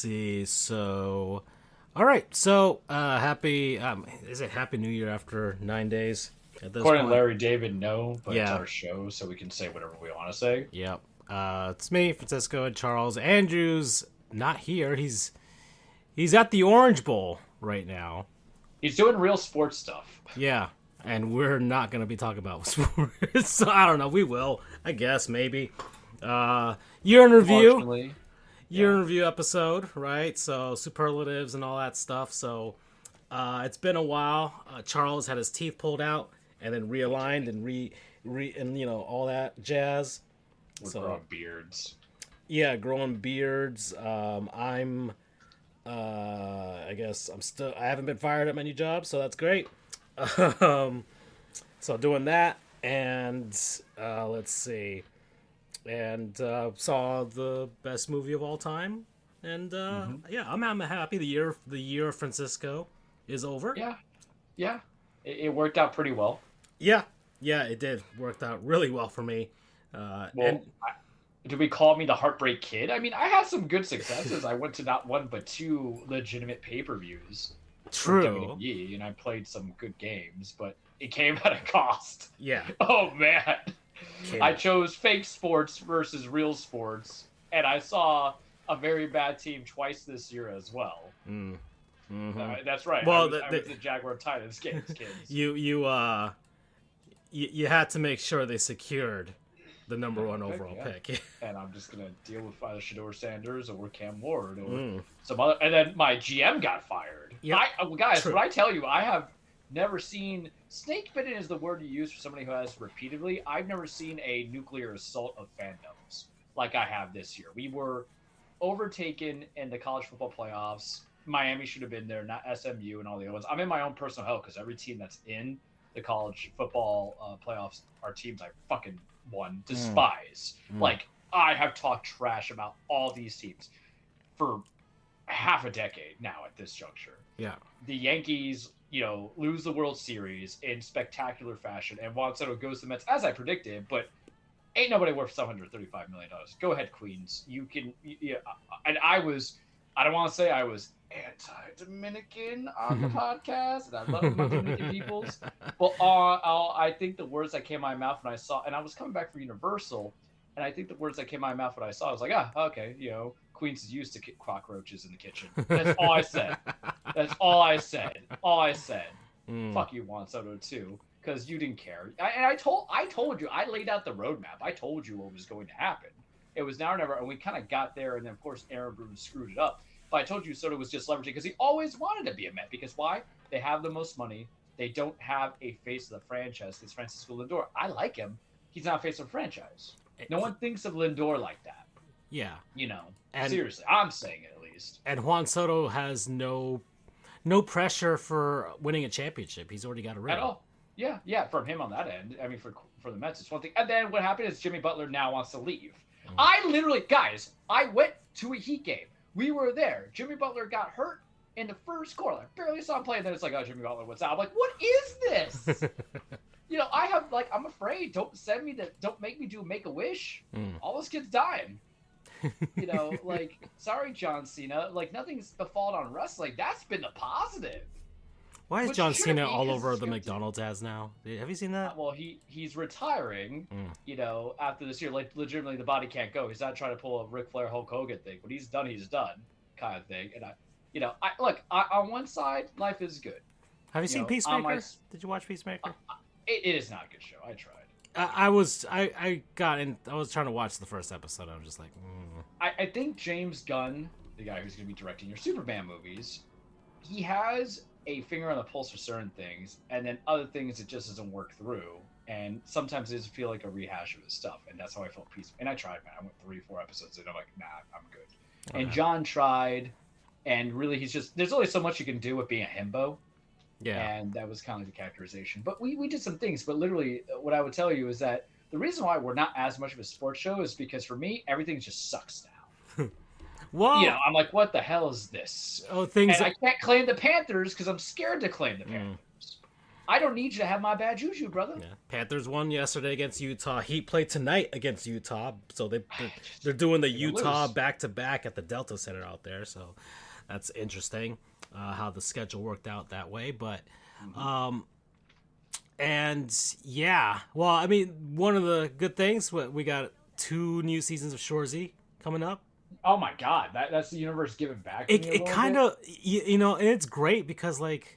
see. So, all right. So, happy. Is it Happy New Year after 9 days at this According to point? Larry David, no, but it's Yeah. our show, so we can say whatever we want to say. Yep. It's me, Francisco, and Charles. Andrew's not here. He's at the Orange Bowl right now. He's doing real sports stuff. Yeah. And we're not gonna be talking about sports. So I don't know. We will. I guess maybe. Year in review. Unfortunately, Year yeah. in review episode, right? So superlatives and all that stuff. So it's been a while. Charles had his teeth pulled out and then realigned and and all that jazz. We're So growing beards. yeah, growing beards. I guess I haven't been fired at my new job, so that's great. um, so doing that, and let's see, and saw the best movie of all time, and Hmm. yeah, I'm happy. The year of Francisco is over. Yeah, yeah. It worked out pretty well. Yeah, yeah, it did worked out really well for me. And Well, do we call me the Heartbreak Kid? I mean, I had some good successes. I went to not one but two legitimate pay-per-views for true, WWE, and I played some good games, but it came at a cost. yeah, Oh man, I kid. chose fake sports versus real sports, and I saw a very bad team twice this year as well. Mm. Hmm. That's right. Well, I was the Jaguar Titans kids. you had to make sure they secured the number one Pick, overall yeah. pick. And I'm just gonna deal with either Shador Sanders or Cam Ward or Mm. some other. And then my GM got fired. Yep. Guys, True. what I tell you, I have never seen snake bitten is the word you use for somebody who has repeatedly. I've never seen a nuclear assault of fandoms like I have this year. We were overtaken in the college football playoffs. Miami should have been there, not SMU and all the other ones. I'm in my own personal hell because every team that's in the college football playoffs are teams I fucking despise. Mm. Like, I have talked trash about all these teams for half a decade now at this juncture. Yeah. The Yankees, lose the World Series in spectacular fashion, and Juan Soto goes to the Mets, as I predicted, but ain't nobody worth $735 million. Go ahead, Queens. You can, yeah. And I don't want to say I was anti-Dominican on the podcast, and I love my Dominican peoples. Well, I think the words that came out of my mouth when I saw, and I was coming back from Universal, and I think the words that came out of my mouth when I saw, I was like, okay, Queens is used to cockroaches in the kitchen. That's all I said. That's all I said. All I said. Mm. Fuck you, Juan Soto, too, because you didn't care. I told you, I laid out the roadmap. I told you what was going to happen. It was now or never, and we kind of got there, and then, of course, Aaron Boone screwed it up. But I told you Soto was just leveraging because he always wanted to be a Met. Because why? They have the most money. They don't have a face of the franchise. It's Francisco Lindor. I like him. He's not a face of the franchise. No one thinks of Lindor like that. Yeah. And Seriously, I'm saying it at least. and Juan Soto has no pressure for winning a championship. He's already got a ring. At all. Yeah, from him on that end. I mean, for the Mets, it's one thing. And then what happened is Jimmy Butler now wants to leave. Mm. I literally, guys, I went to a Heat game. We were there. Jimmy Butler got hurt in the first quarter. I barely saw him play, and then it's like, oh, Jimmy Butler, what's up? I'm like, what is this? I'm afraid. Don't make me do Make-A-Wish. Mm. All those kids dying. Sorry, John Cena. Nothing's the fault on wrestling. That's been the positive. Why is Which John shouldn't Cena be, all 'cause over it's the scripted. McDonald's ads now? Have you seen that? Well, he's retiring, after this year. Like, legitimately, the body can't go. He's not trying to pull a Ric Flair Hulk Hogan thing. When he's done, kind of thing. And on one side, life is good. Have you seen on Peacemaker? Did you watch Peacemaker? It is not a good show. I tried. I was trying to watch the first episode. I was just like, I think James Gunn, the guy who's going to be directing your Superman movies, he has a finger on the pulse for certain things, and then other things it just doesn't work through. And sometimes it doesn't feel like a rehash of his stuff, and that's how I felt peaceful. And I tried, man. I went 3-4 episodes, and I'm like, nah, I'm good. okay. And John tried, and really, there's only so much you can do with being a himbo. Yeah. And that was kind of the characterization. But we did some things. But literally, what I would tell you is that the reason why we're not as much of a sports show is because for me, everything just sucks now. Well, I'm like, what the hell is this? things. And I can't claim the Panthers because I'm scared to claim the Panthers. I don't need you to have my bad juju, brother. Yeah. Panthers won yesterday against Utah. Heat played tonight against Utah, so they're doing the Utah back to back at the Delta Center out there. So that's interesting how the schedule worked out that way. But and yeah, well, I mean, one of the good things we got 2 new seasons of Shorzy coming up. Oh my God, that's the universe giving back. To It kind of and it's great because like.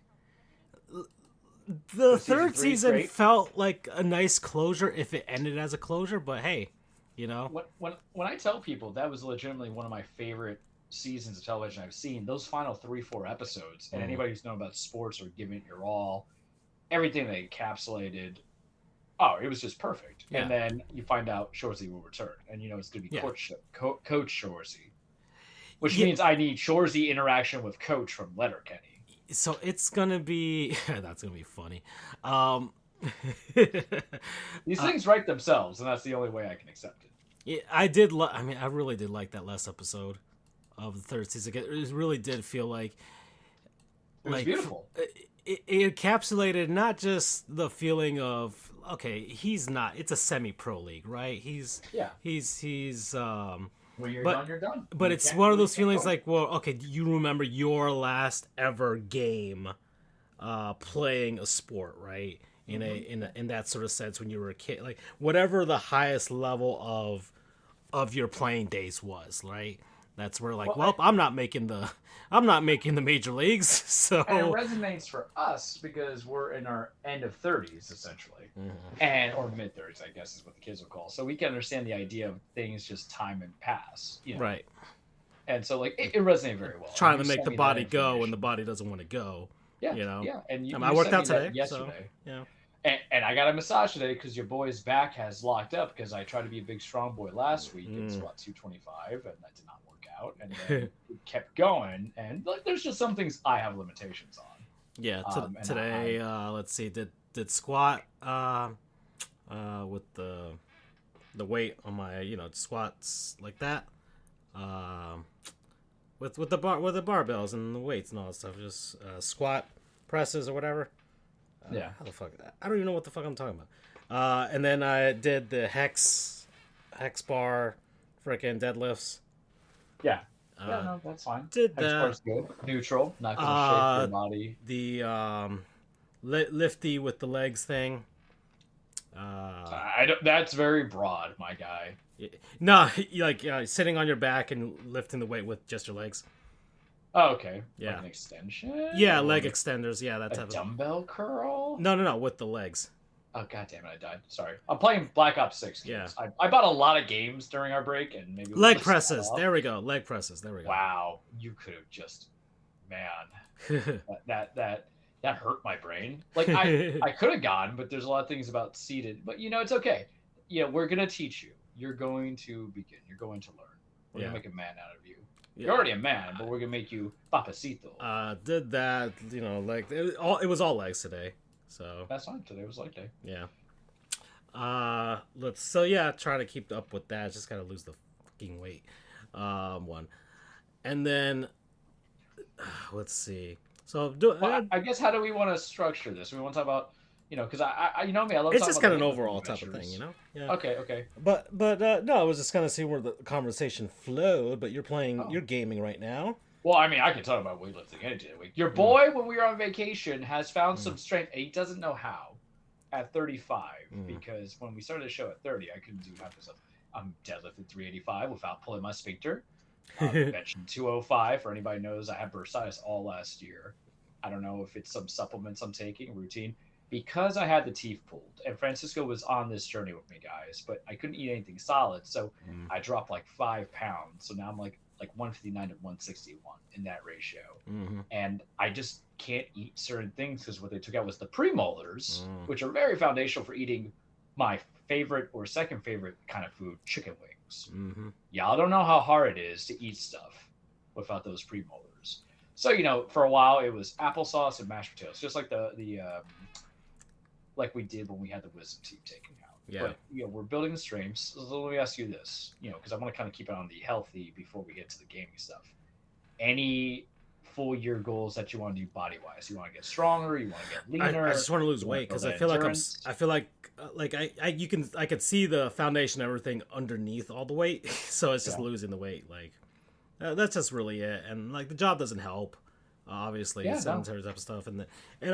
The third season felt like a nice closure if it ended as a closure, but hey, when I tell people that was legitimately one of my favorite seasons of television I've seen, those final 3-4 episodes, and anybody who's known about sports or giving it your all, everything they encapsulated, it was just perfect. Yeah. And then you find out Shorzy will return, and it's going to be Coach Shorzy, which means I need Shorzy interaction with Coach from Letterkenny. So it's gonna be that's gonna be funny. These things write themselves, and that's the only way I can accept it. Yeah, I really did like that last episode of the third season. It really did feel like it was beautiful. It encapsulated not just the feeling of it's a semi-pro league, right? He's when you're done, you're done. But it's one of those feelings like, well, okay, do you remember your last ever game playing a sport, right? In that sort of sense when you were a kid, like whatever the highest level of your playing days was, right? That's where I'm not making the major leagues. So and it resonates for us because we're in our end of 30s essentially, or mid 30s, I guess is what the kids will call. So we can understand the idea of things just time and pass, right? And so it resonated very well. Trying to make the body go when the body doesn't want to go. Yeah, yeah. And I worked out today yesterday. So, yeah. And I got a massage today because your boy's back has locked up because I tried to be a big strong boy last week and squat 225 and that did not work out, and then it kept going, and there's just some things I have limitations on. Yeah, today let's see, did squat with the weight on my squats like that, with the barbells and the weights and all that stuff, just squat presses or whatever. How the fuck? I don't even know what the fuck I'm talking about. And then I did the hex bar, freaking deadlifts. Yeah. No, that's fine. Did hex that. Bar's good. Neutral, not gonna shake your body. The lifty with the legs thing. That's very broad, my guy. No, like sitting on your back and lifting the weight with just your legs. Oh, okay. Yeah. Like an extension? Yeah, leg extenders. Yeah, that type of dumbbell curl? No, with the legs. Oh, god damn it, I died. Sorry. I'm playing Black Ops 6 games. Yeah. I bought a lot of games during our break, and maybe... Leg presses. There we go. Leg presses. There we go. Wow. You could have just... Man. that hurt my brain. Like, I could have gone, but there's a lot of things about seated. But, it's okay. We're going to teach you. You're going to begin. You're going to learn. We're going to make a man out of you. Yeah. You're already a man, but we're gonna make you papacito. Did that, like it was all legs today, so that's fine. Today was leg day. Yeah. Trying to keep up with that. Just gotta lose the fucking weight. One, and then let's see. So I guess how do we want to structure this? We want to talk about. Because I me, I love. It's just kind of an overall type of thing, Yeah. Okay. But no, I was just kind of seeing where the conversation flowed. But you're you're gaming right now. Well, I mean, I can talk about weightlifting any day of the week. Your boy, when we were on vacation, has found some strength. And he doesn't know how. At 35, because when we started the show at 30, I couldn't do half the stuff. I'm deadlifted 385 without pulling my sphincter. Benching 205. For anybody who knows, I had bursitis all last year. I don't know if it's some supplements I'm taking, routine. Because I had the teeth pulled, and Francisco was on this journey with me, guys, but I couldn't eat anything solid, so I dropped like 5 pounds. So now I'm like 159 to 161 in that ratio, and I just can't eat certain things because what they took out was the premolars, which are very foundational for eating my favorite or second favorite kind of food, chicken wings. Y'all don't know how hard it is to eat stuff without those premolars. So for a while it was applesauce and mashed potatoes, just like the like we did when we had the wisdom teeth taken out. Yeah. But, we're building the streams. So let me ask you this, because I want to kind of keep it on the healthy before we get to the gaming stuff. Any full year goals that you want to do body wise? You want to get stronger, you want to get I leaner, just want to lose you want to weight build because I that feel like endurance. I feel like I could see the foundation and everything underneath all the weight, so it's just Yeah. losing the weight. Like that's just really it, and like the job doesn't help. Obviously, Yeah, no. sedentary type of stuff, and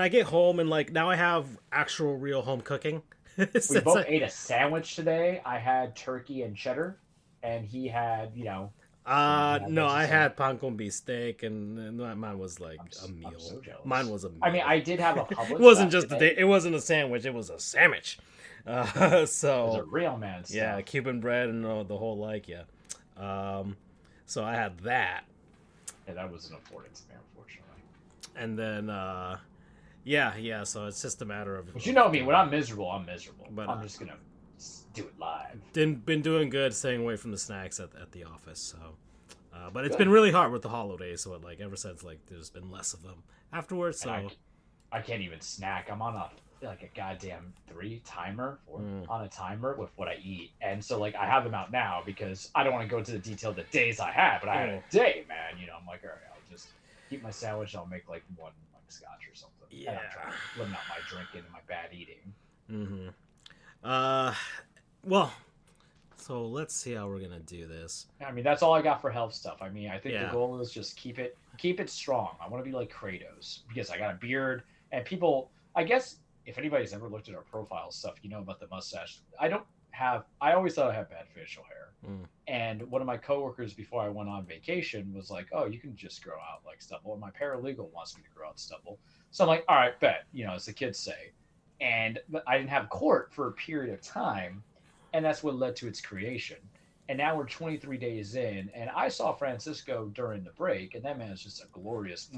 I get home and like now I have actual real home cooking. We It's both like, ate a sandwich today. I had turkey and cheddar, and he had, some no, veggies. I So had pan con bistec, and mine was like a I'm meal. so Mine jealous. was a I mean, meal. I did have a It Publix wasn't back just a today. day. It wasn't a sandwich. It was a sandwich. There's a So real man yeah, stuff. Cuban bread and the whole like yeah. Um, so I had that, Yeah, that wasn't afforded to me, unfortunately. and then yeah. So it's just a matter But you of know me, doing when I'm it. miserable, I'm miserable. But I'm just gonna do it live. didn't been doing good, staying away from the snacks at the office. So, but it's been Good. really hard with the holidays. So like ever since like there's been less of them afterwards. And So I can't even snack. I'm on a goddamn four on a timer with what I eat, and so like I have them out now because I don't want to go into the detail of the days I had, but I had a day, man. I'm like, all right, I'll just eat my sandwich. And I'll make like one like scotch or something. And I'm trying to limit out my drinking and my bad eating. mm-hmm. uh, well, so let's see how we're gonna do this. I mean, that's all I got for health stuff. I mean, I think the Yeah. goal is just keep it strong. I want to be like Kratos because I got a beard, and people. I guess if anybody's ever looked at our profile stuff, you know about the mustache. I don't have. I always thought I had bad facial hair, Mm. and one of my coworkers before I went on vacation was like, "Oh, you can just grow out like stubble." And my paralegal wants me to grow out stubble, so I'm like, "All right, bet." As the kids say, and I didn't have court for a period of time, and that's what led to its creation. And now we're 23 days in, and I saw Francisco during the break, and that man is just a glorious,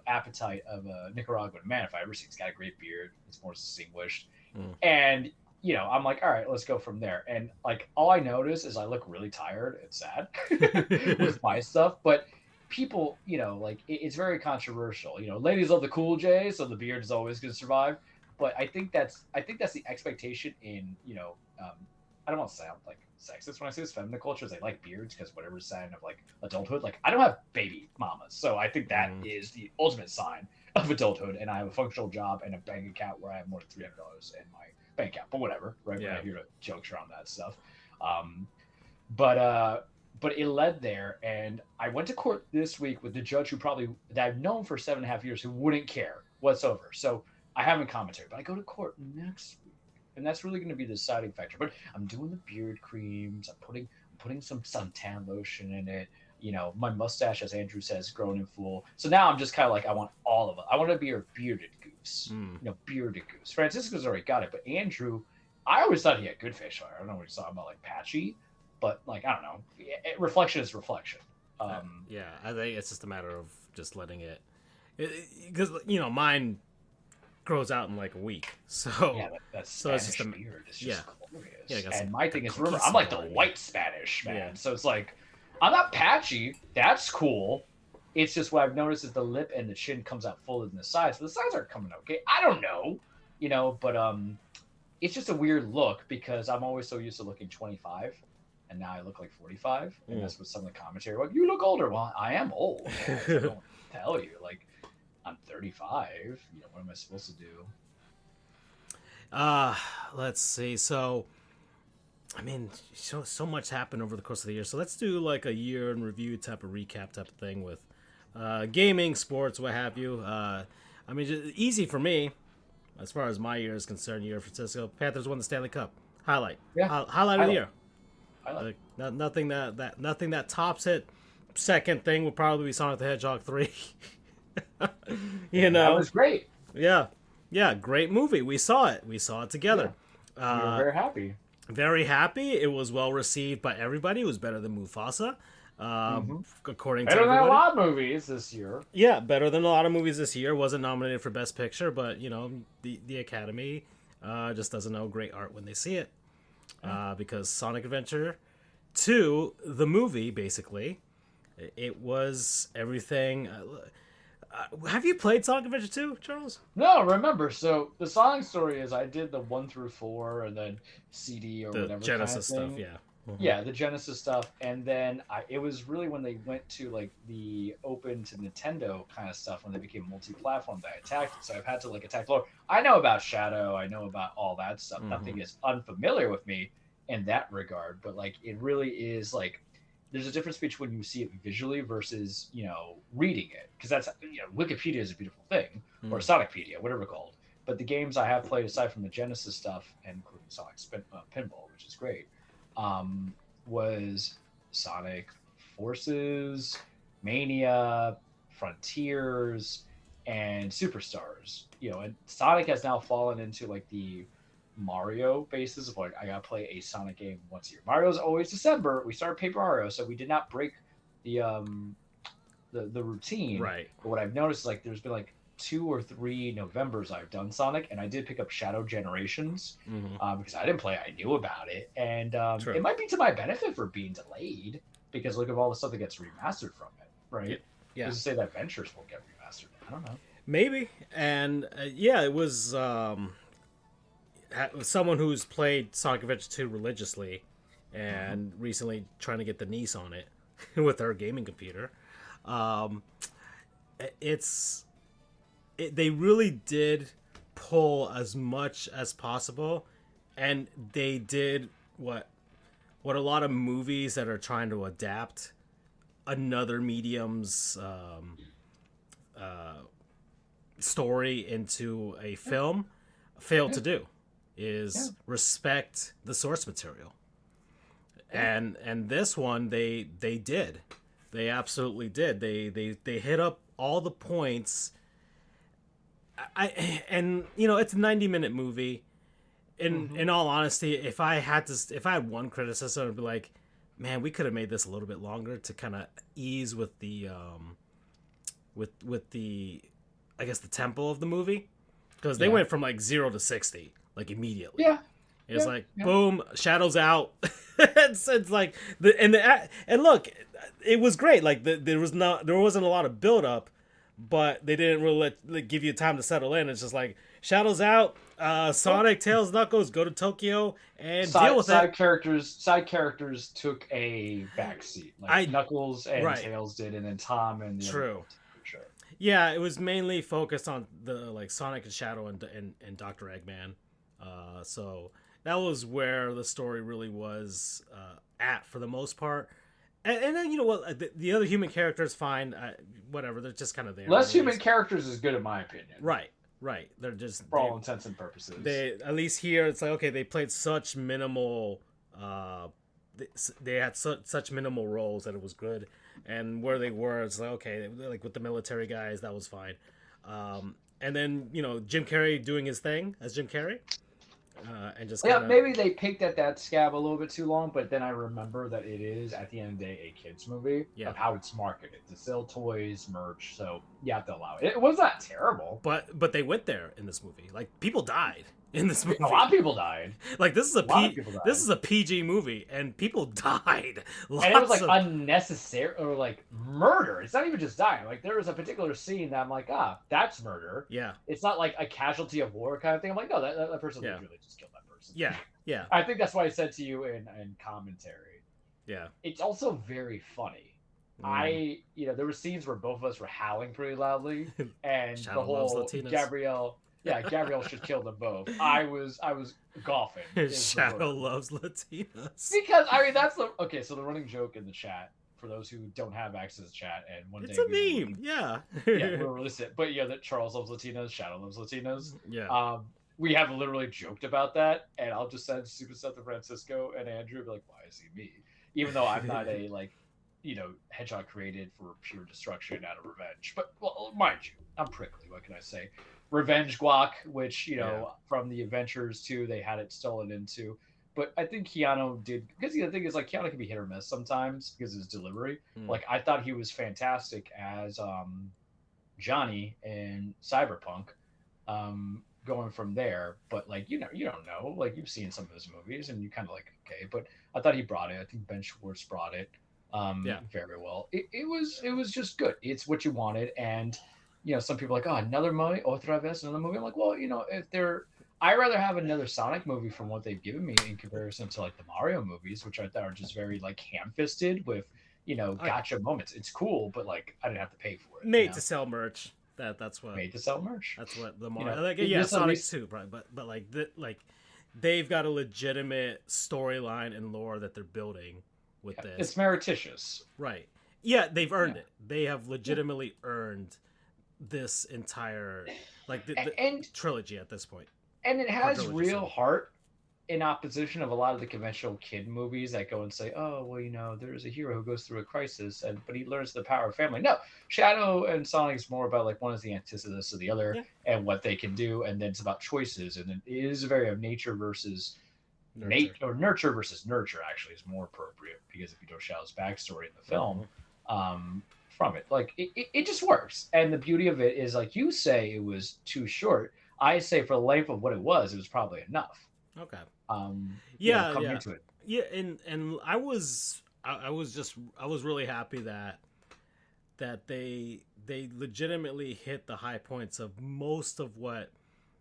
appetite of a Nicaraguan man. If I ever see, he's got a great beard. It's more distinguished, Mm. and I'm like, all right, let's go from there. And like, all I notice is I look really tired and sad with my stuff, but people, like it's very controversial. Ladies love the cool J, so the beard is always going to survive. But I think that's the expectation in I don't want to sound like sexist when I say this. Feminine cultures, they like beards because whatever sign of like adulthood. Like I don't have baby mamas, so I think that is the ultimate sign of adulthood. And I have a functional job and a bank account where I have more than $300 in my bank account. But whatever, right? Yeah. We're not here to joke around that stuff. But it led there, and I went to court this week with the judge that I've known for 7.5 years who wouldn't care whatsoever. So I haven't commented, but I go to court next week, and that's really going to be the deciding factor. But I'm doing the beard creams. I'm putting some suntan lotion in it. My mustache, as Andrew says, grown in full. So now I'm just kind of like, I want all of it. I want to be a bearded goose. Mm. Bearded goose. Francisco's already got it, but Andrew, I always thought he had good facial hair. I don't know what he's talking about, like patchy, but like I don't know. Reflection is reflection. Yeah, I think it's just a matter of just letting it, because mine grows out in like a week. So Yeah, that's so it's Spanish just beard. It's yeah. just glorious. Yeah, I got and some my thing is, remember, cookies I'm like the behind me. white Spanish man. Yeah. So it's like, I'm not patchy. That's cool. It's just what I've noticed is the lip and the chin comes out fuller than the sides. But the sides aren't coming okay. I don't know, but it's just a weird look because I'm always so used to looking 25, and now I look like 45, and that's what some of the commentary. Like, you look older. Well, I am old. I don't tell you. Like, I'm 35. What am I supposed to do? Let's see. So, I mean, so much happened over the course of the year. So let's do like a year in review type of recap type of thing with gaming, sports, what have you. I mean, just easy for me as far as my year is concerned. Year Francisco Panthers won the Stanley Cup. Highlight. Yeah. Highlight of the year. Highlight. Nothing that tops it. Second thing would probably be Sonic the Hedgehog 3. That was great. Yeah, great movie. We saw it together. Yeah. We were very happy. Very happy. It was well received by everybody. It was better than Mufasa, according to Better than everybody. a lot of movies this year. Yeah, better than a lot of movies this year. Wasn't nominated for Best Picture, but the Academy just doesn't know great art when they see it, because Sonic Adventure 2, the movie, basically, it was everything. Have you played Sonic Adventure 2, Charles? No, remember. So the Sonic story is I did the 1 through 4 and then CD or The whatever Genesis kind of stuff, thing. yeah. Hmm. Yeah, the Genesis stuff, and then it was really when they went to like the open to Nintendo kind of stuff when they became multi-platform that I attacked it. So I've had to like attack lore. I know about Shadow, I know about all that stuff. Hmm. Nothing is unfamiliar with me in that regard, but like it really is like there's a difference between when you see it visually versus reading it because that's Wikipedia is a beautiful thing or Hmm. Sonicpedia, whatever it's called. But the games I have played aside from the Genesis stuff and including Sonic Pinball, which is great um, was Sonic Forces, Mania, Frontiers, and Superstars. And Sonic has now fallen into like the Mario basis of like I gotta play a Sonic game once a year. Mario's always December. We started Paper Mario, so we did not break the the routine. Right. But what I've noticed is like there's been like 2 or 3 Novembers I've done Sonic, and I did pick up Shadow Generations Hmm. because I didn't play. I knew about it, and it True. might be to my benefit for being delayed because look at all the stuff that gets remastered from it, Yeah. right? Yeah. Who's to say that Ventures won't get remastered? I don't know. Maybe. And yeah, it was someone who's played Sonic Adventure 2 religiously Mm-hmm. and recently trying to get the niece on it with her gaming computer. Um, it's they really did pull as much as possible, and they did what a lot of movies that are trying to adapt another medium's story into a film failed Yeah, to do yeah, is respect the source material. yeah. And this one they did. They absolutely did. They hit up all the points. And it's a 90-minute movie. Mm-hmm. In all honesty, if I had one criticism, I'd be like, man, we could have made this a little bit longer to kind of ease with the with the I guess the tempo of the movie, because they Yeah, went from like 0 to 60 like immediately. yeah, It's yeah, like yeah. boom, shadows out. It's like and look, it was great. Like there wasn't a lot of build up, but they didn't really like, give you time to settle in. It's just like shadows out. Well, Sonic, Tails, Knuckles go to Tokyo and deal side with it. side characters took a backseat, like I Knuckles and right, Tails did, and then Tom and the other true. girl did for sure. Yeah, it was mainly focused on the like Sonic and Shadow and Doctor Eggman. So that was where the story really was at for the most part. And then you know what, the other human characters fine, whatever. They're just kind of there Less human anyways. characters is good in my opinion, Right, right. They're just for all intents and purposes. they at least here it's like okay they played such minimal they had such minimal roles that it was good, and where they were it's like okay like with the military guys that was fine, and then Jim Carrey doing his thing as Jim Carrey, and just Yeah, kind of maybe they picked at that scab a little bit too long, but then I remember that it is at the end of the day a kids movie yeah. of how it's marketed to sell toys, merch. So you have to allow it. It was not terrible. But they went there in this movie, like people died in this A lot of movie. people died. Like this is A lot of people this died. is a PG movie and people died. And it was Lots like of unnecessary or like murder. It's not even just dying. Like there was a particular scene that I'm like, that's murder. yeah, It's not like a casualty of war kind of thing. I'm like, no, that person yeah, literally just killed that person. yeah, yeah, I think that's why I said to you in commentary. yeah. It's also very funny. Mm. There were scenes where both of us were howling pretty loudly, and the Shadow loves whole Latinas. Gabrielle should kill them both. I was golfing is the Shadow word. loves Latinas. Because I mean that's the okay. So the running joke in the chat for those who don't have access to chat, and one day It's a we will meme. Yeah. we'll release it. But yeah, that Charles loves Latinas, Shadow loves Latinas. Yeah. We have literally joked about that, and I'll just send stupid stuff to Francisco and Andrew, be like, "Why is he me?" Even though I'm not a hedgehog created for pure destruction out of revenge. But well, mind you, I'm prickly. What can I say? Revenge guac, which Yeah. from the Adventures too, they had it stolen into. But I think Keanu did because the thing is like Keanu can be hit or miss sometimes because of his delivery. Mm. Like I thought he was fantastic as Johnny in Cyberpunk. Going from there, but like you don't know. Like you've seen some of his movies and you kind of like okay, but I thought he brought it. I think Ben Schwartz brought it Yeah. very well. It was just good. It's what you wanted, and some people are like, oh, another movie, otra vez, another movie. I'm like, well, if they're I rather have another Sonic movie from what they've given me in comparison to like the Mario movies, which I thought are just very like ham-fisted with Oh yeah, gotcha moments. It's cool, but like I didn't have to pay for it. made to sell merch. That's what Made to sell merch. the Mario. Like yeah, This at Sonic least 2, probably, but like they've got a legitimate storyline and lore that they're building with it's this. meretricious. Right. Yeah, they've earned Yeah. it. They have legitimately earned this entire like the And trilogy at this point. and it has Quadrilogy, real sorry. heart in opposition of a lot of the conventional kid movies that go and say, "Oh, well, there's a hero who goes through a crisis, and but he learns the power of family." No, Shadow and Sonic is more about like one is the antithesis of the other Yeah. and what they can do, and then it's about choices, and it is very of nature versus Nurture. nurture versus nurture. Actually, is more appropriate because if you know Shadow's backstory in the film, from it, like it just works, and the beauty of it is like you say it was too short. I say for the length of what it was probably enough. Okay. Yeah, Yeah, coming yeah. into it. Yeah, and I was really happy that they legitimately hit the high points of most of what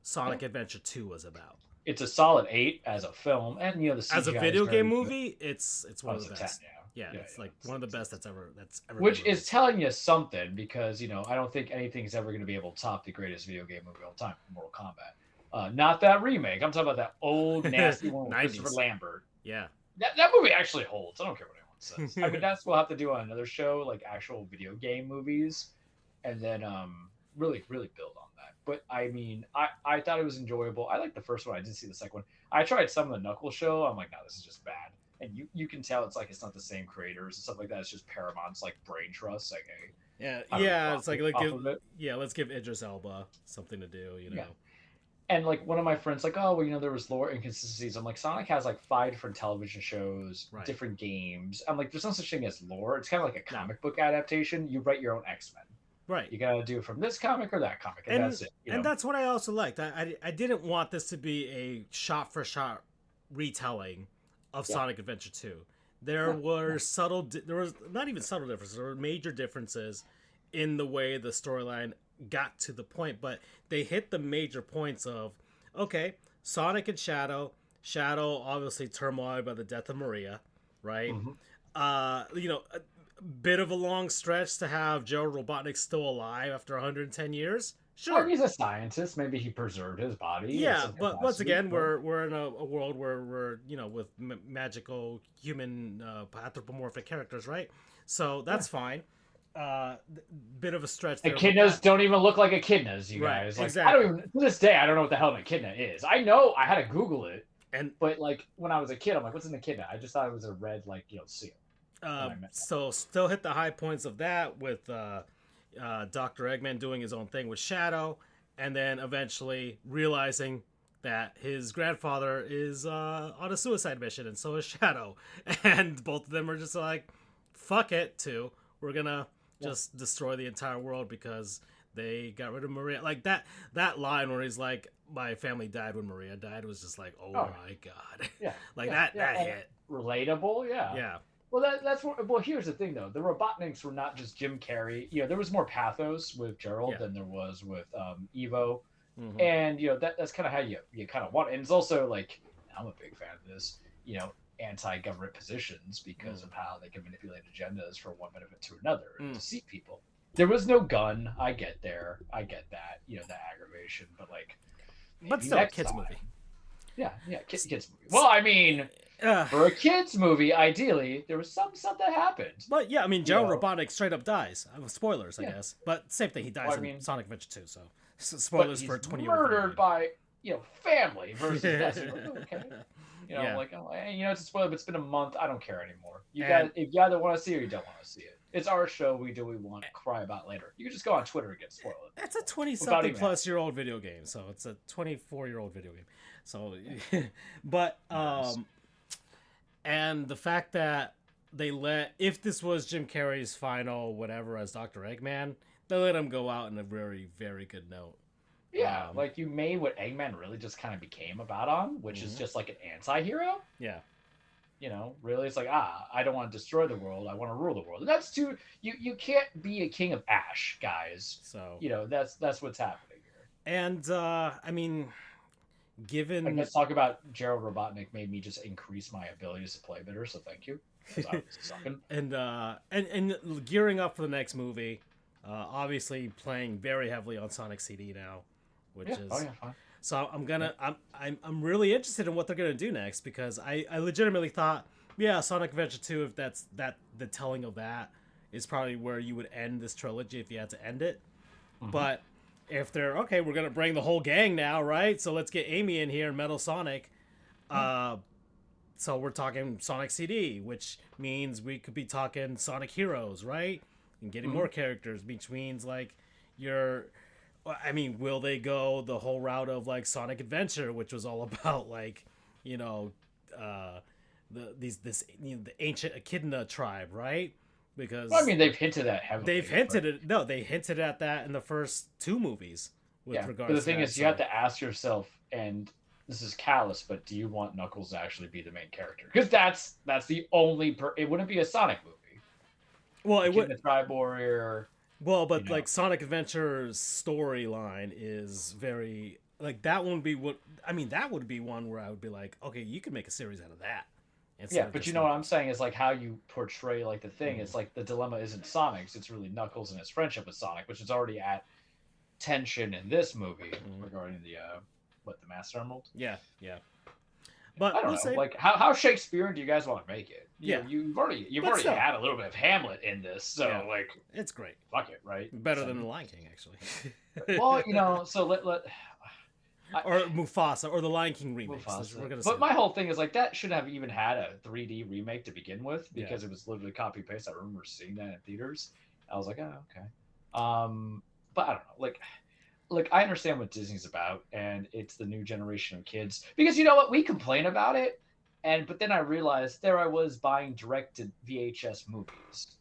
Sonic Adventure 2 was about. It's a solid 8 as a film, and the CGI As a is video very game good. movie, it's one of It's the a 10, best. Yeah, yeah, it's like one of the best that's ever which been is released. telling you something because I don't think anything's ever going to be able to top the greatest video game movie of all time, Mortal Kombat. Not that remake. I'm talking about that old nasty one with Christopher 90s. Lambert. Yeah. That movie actually holds. I don't care what anyone says. I mean, that's what we'll have to do on another show, like actual video game movies, and then really really build on that. But I mean, I thought it was enjoyable. I liked the first one. I didn't see the second one. I tried some of the Knuckles show. I'm like, no, this is just bad. And you can tell it's not the same creators and stuff like that. It's just Paramount's like brain trust. Like, hey, Yeah, how do we yeah, it's profit like off give of it? let's give Idris Elba something to do, you Yeah. know. And like one of my friends, like, oh well, there was lore inconsistencies. I'm like, Sonic has like 5 different television shows, Right. different games. I'm like, there's no such thing as lore. It's kind of like a No. comic book adaptation. You write your own X-Men. Right. You gotta do it from this comic or that comic, and that's it. And that's what I also liked. I didn't want this to be a shot for shot retelling of Sonic Adventure 2. There were there was not even subtle differences. There were major differences in the way the storyline got to the point, but they hit the major points of okay, Sonic and Shadow obviously turmoil by the death of Maria, right? A bit of a long stretch to have Joe Robotnik still alive after 110 years. Well, Sure. he's a scientist. Maybe he preserved his body. Yeah, but once again, we're in a world where we're with magical human anthropomorphic characters, right? So that's fine. Bit of a stretch there. Echidnas don't even look like echidnas, you Right, guys. Like, exactly. I don't even to this day I don't know what the hell an echidna is. I know I had to Google it, And but like when I was a kid, I'm like, what's an echidna? I just thought it was a red seal. so still hit the high points of that with Dr. Eggman doing his own thing with Shadow, and then eventually realizing that his grandfather is on a suicide mission, and so is Shadow, and both of them are just like, "Fuck it," too. We're gonna just destroy the entire world because they got rid of Maria. Like that line where he's like, "My family died when Maria died," was just like, "Oh my god!" Yeah, like that hit. Relatable, yeah. Yeah. Well, that's what. Well, here's the thing, though. The Robotniks were not just Jim Carrey. There was more pathos with Gerald than there was with Evo, and that's kind of how you kind of want it. And it's also like I'm a big fan of this. Anti-government positions because of how they can manipulate agendas from one benefit to another to deceive people. There was no gun. I get that. The aggravation, but like, but still a kids movie. Yeah, kids movie. Well, I mean. For a kids movie, ideally, there was some stuff that happened. But yeah, I mean, Joe Robotnik straight up dies. Spoilers, I guess. But same thing, he dies in Sonic Adventure 2. So spoilers for a 20-year-old. Murdered by family versus that's okay. Like it's a spoiler, but it's been a month. I don't care anymore. If you either want to see it or you don't want to see it. It's our show. We do what we want. Cry about later. You can just go on Twitter and get spoiled. It's a 20-something plus year old video game, so it's a 24-year-old video game. So, but and the fact that they if this was Jim Carrey's final whatever as Dr. Eggman, they let him go out in a very, very good note. Yeah, like you made what Eggman really just kind of became about which is just like an anti-hero. Yeah. Really, it's like, I don't want to destroy the world. I want to rule the world. And that's too. You can't be a king of Ash, guys. So that's what's happening here. And I mean, I given guess talk about Gerald Robotnik made me just increase my abilities to play better, so thank you. Because I was sucking. and gearing up for the next movie, obviously playing very heavily on Sonic CD now, which Yeah. Oh is yeah. Fine. so I'm Yeah. gonna I'm really interested in what they're gonna do next because I legitimately thought yeah Sonic Adventure 2 if that's that the telling of that is probably where you would end this trilogy if you had to end it, Hmm. but if they're okay we're gonna bring the whole gang now right so let's get Amy in here and Metal Sonic. Yeah. uh so we're talking Sonic CD, which means we could be talking Sonic Heroes, right? And getting Hmm. more characters, which means like your I mean, will they go the whole route of like Sonic Adventure, which was all about like, you know, uh the ancient Echidna tribe, right? Well, I Because mean, they've hinted at they've heavily, but hinted it no, they hinted at that in the first two movies with yeah. But the regards to thing that. is, you have So to ask yourself, and this is callous, but do you want Knuckles to actually be the main character? Because that's the only it wouldn't be a Sonic movie. well A it Kid would in the Tribe Warrior, Well, you but know. like Sonic Adventure's storyline is very like that wouldn't be what I mean. That would be one where I would be like, okay, you could make a series out of that instead Yeah, of but you just know what I'm Knuckles. saying is like how you portray like the thing. Mm. It's like the dilemma isn't Sonic's; it's really Knuckles and his friendship with Sonic, which is already at tension in this movie Mm. regarding the the Master Emerald. Yeah, yeah. I But don't we'll know. see. Like how Shakespearean do you guys want to make it? You know, Yeah, you've but already still, had a little bit of Hamlet in this, yeah, so like it's great. fuck it, right? Better than the Send Lion King, actually, well, so let I, or Mufasa, or the Lion King remakes. We're Mufasa. gonna say But my that. whole thing is like that should have even had a 3D remake to begin with Yeah, because it was literally copy paste. I remember seeing that in theaters. I was like, oh okay. But I don't know, like I understand what Disney's about, and it's the new generation of kids. Because you know what, we complain about it, and but then I realized there I was buying directed VHS movies,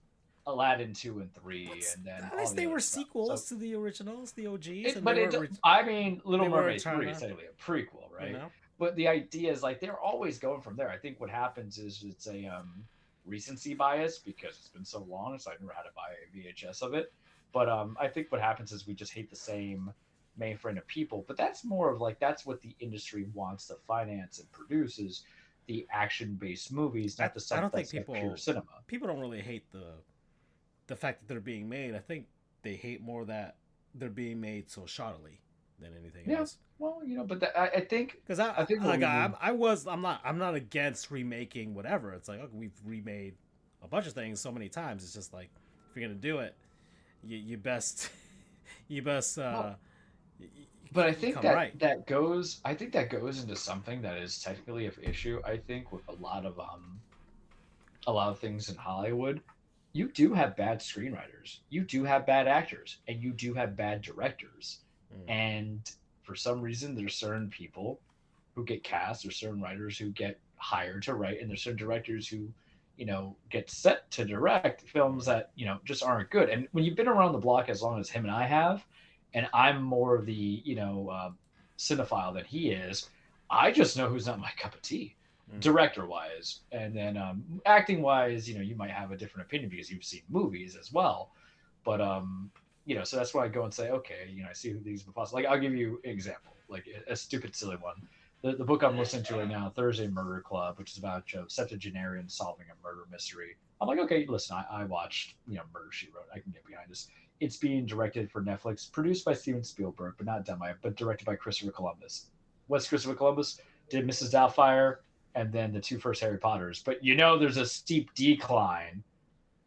Aladdin 2 and 3, but and then at all least the they other were stuff. So sequels to the originals, the OGs, and but it, I mean, Little they weren't Mermaid trying 3 is to, technically a prequel, you right? know. But the idea is like they're always going from there. I think what happens is it's a recency bias because it's been so long, so I never had to buy a VHS of it. But I think what happens is we just hate the same mainframe of people. But that's more of like that's what the industry wants to finance and produce is the action based movies, not the I stuff don't think that's like pure cinema. people don't really hate the fact that they're being made. I think they hate more that they're being made so shoddily than anything Yeah, else. well, but Because I think what like we need. I'm not against remaking whatever. It's like okay, we've remade a bunch of things so many times. It's just like if you're gonna do it, you best you best Well, but I you think come right. I think that goes into something that is technically of issue. I think with a lot of things in Hollywood, you do have bad screenwriters, you do have bad actors, and you do have bad directors. Mm. And for some reason, there's certain people who get cast, there's certain writers who get hired to write, and there's certain directors who, get set to direct films Mm. that just aren't good. And when you've been around the block as long as him and I have, and I'm more of the cinephile than he is, I just know who's not my cup of tea Mm. director wise, and then acting wise, you might have a different opinion because you've seen movies as well. But so that's why I go and say, okay, I see who these possible. Like I'll give you an example, like a stupid, silly one. The book I'm listening to right now, Thursday Murder Club, which is about septuagenarians solving a murder mystery. I'm like, okay, listen, I watched Murder She Wrote. I can get behind this. It's being directed for Netflix, produced by Steven Spielberg, but not done by, but directed by Christopher Columbus. What's Christopher Columbus? Did Mrs. Doubtfire and then the two first Harry Potters. But there's a steep decline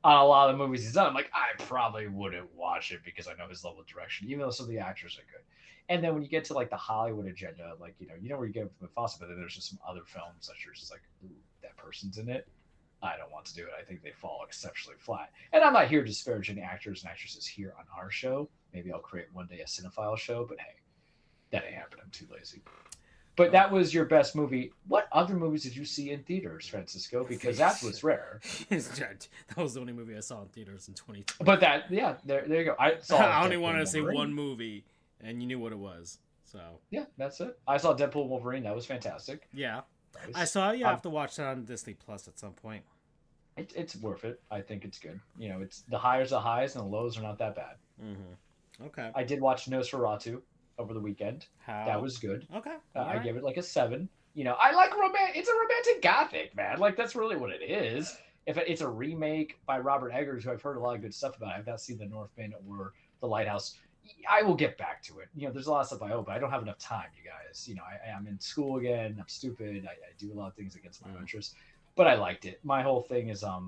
on a lot of the movies he's done. I'm like, I probably wouldn't watch it because I know his level of direction, even though some of the actors are good. And then when you get to like the Hollywood agenda, like where you get with Mufasa, but then there's just some other films that you're just like, ooh, that person's in it. I don't want to do it. I think they fall exceptionally flat. And I'm not here disparaging actors and actresses here on our show. Maybe I'll create one day a cinephile show, but hey, that ain't happening. I'm too lazy. But Oh. that was your best movie. What other movies did you see in theaters, Francisco? Because that's what's rare. That was the only movie I saw in theaters in 2020. But yeah, there you go. I saw I only Deadpool wanted and to say one Wolverine. movie, and you knew what it was. So Yeah, that's it. I saw Deadpool and Wolverine. That was fantastic. yeah, I Nice. saw. You have to watch that on Disney Plus at some point. It's worth it. I think it's good. It's the highs are the highs and the lows are not that bad. Mm-hmm. Okay. I did watch Nosferatu. over the weekend. How? That was good. Okay. I give it like a 7. I like It's a romantic gothic, man. Like that's really what it is. If it's a remake by Robert Eggers, who I've heard a lot of good stuff about, I've not seen The Northman or The Lighthouse. I will get back to it. There's a lot of stuff I owe, but I don't have enough time, you guys. I'm in school again. I'm stupid. I do a lot of things against my interests, but I liked it. My whole thing is, I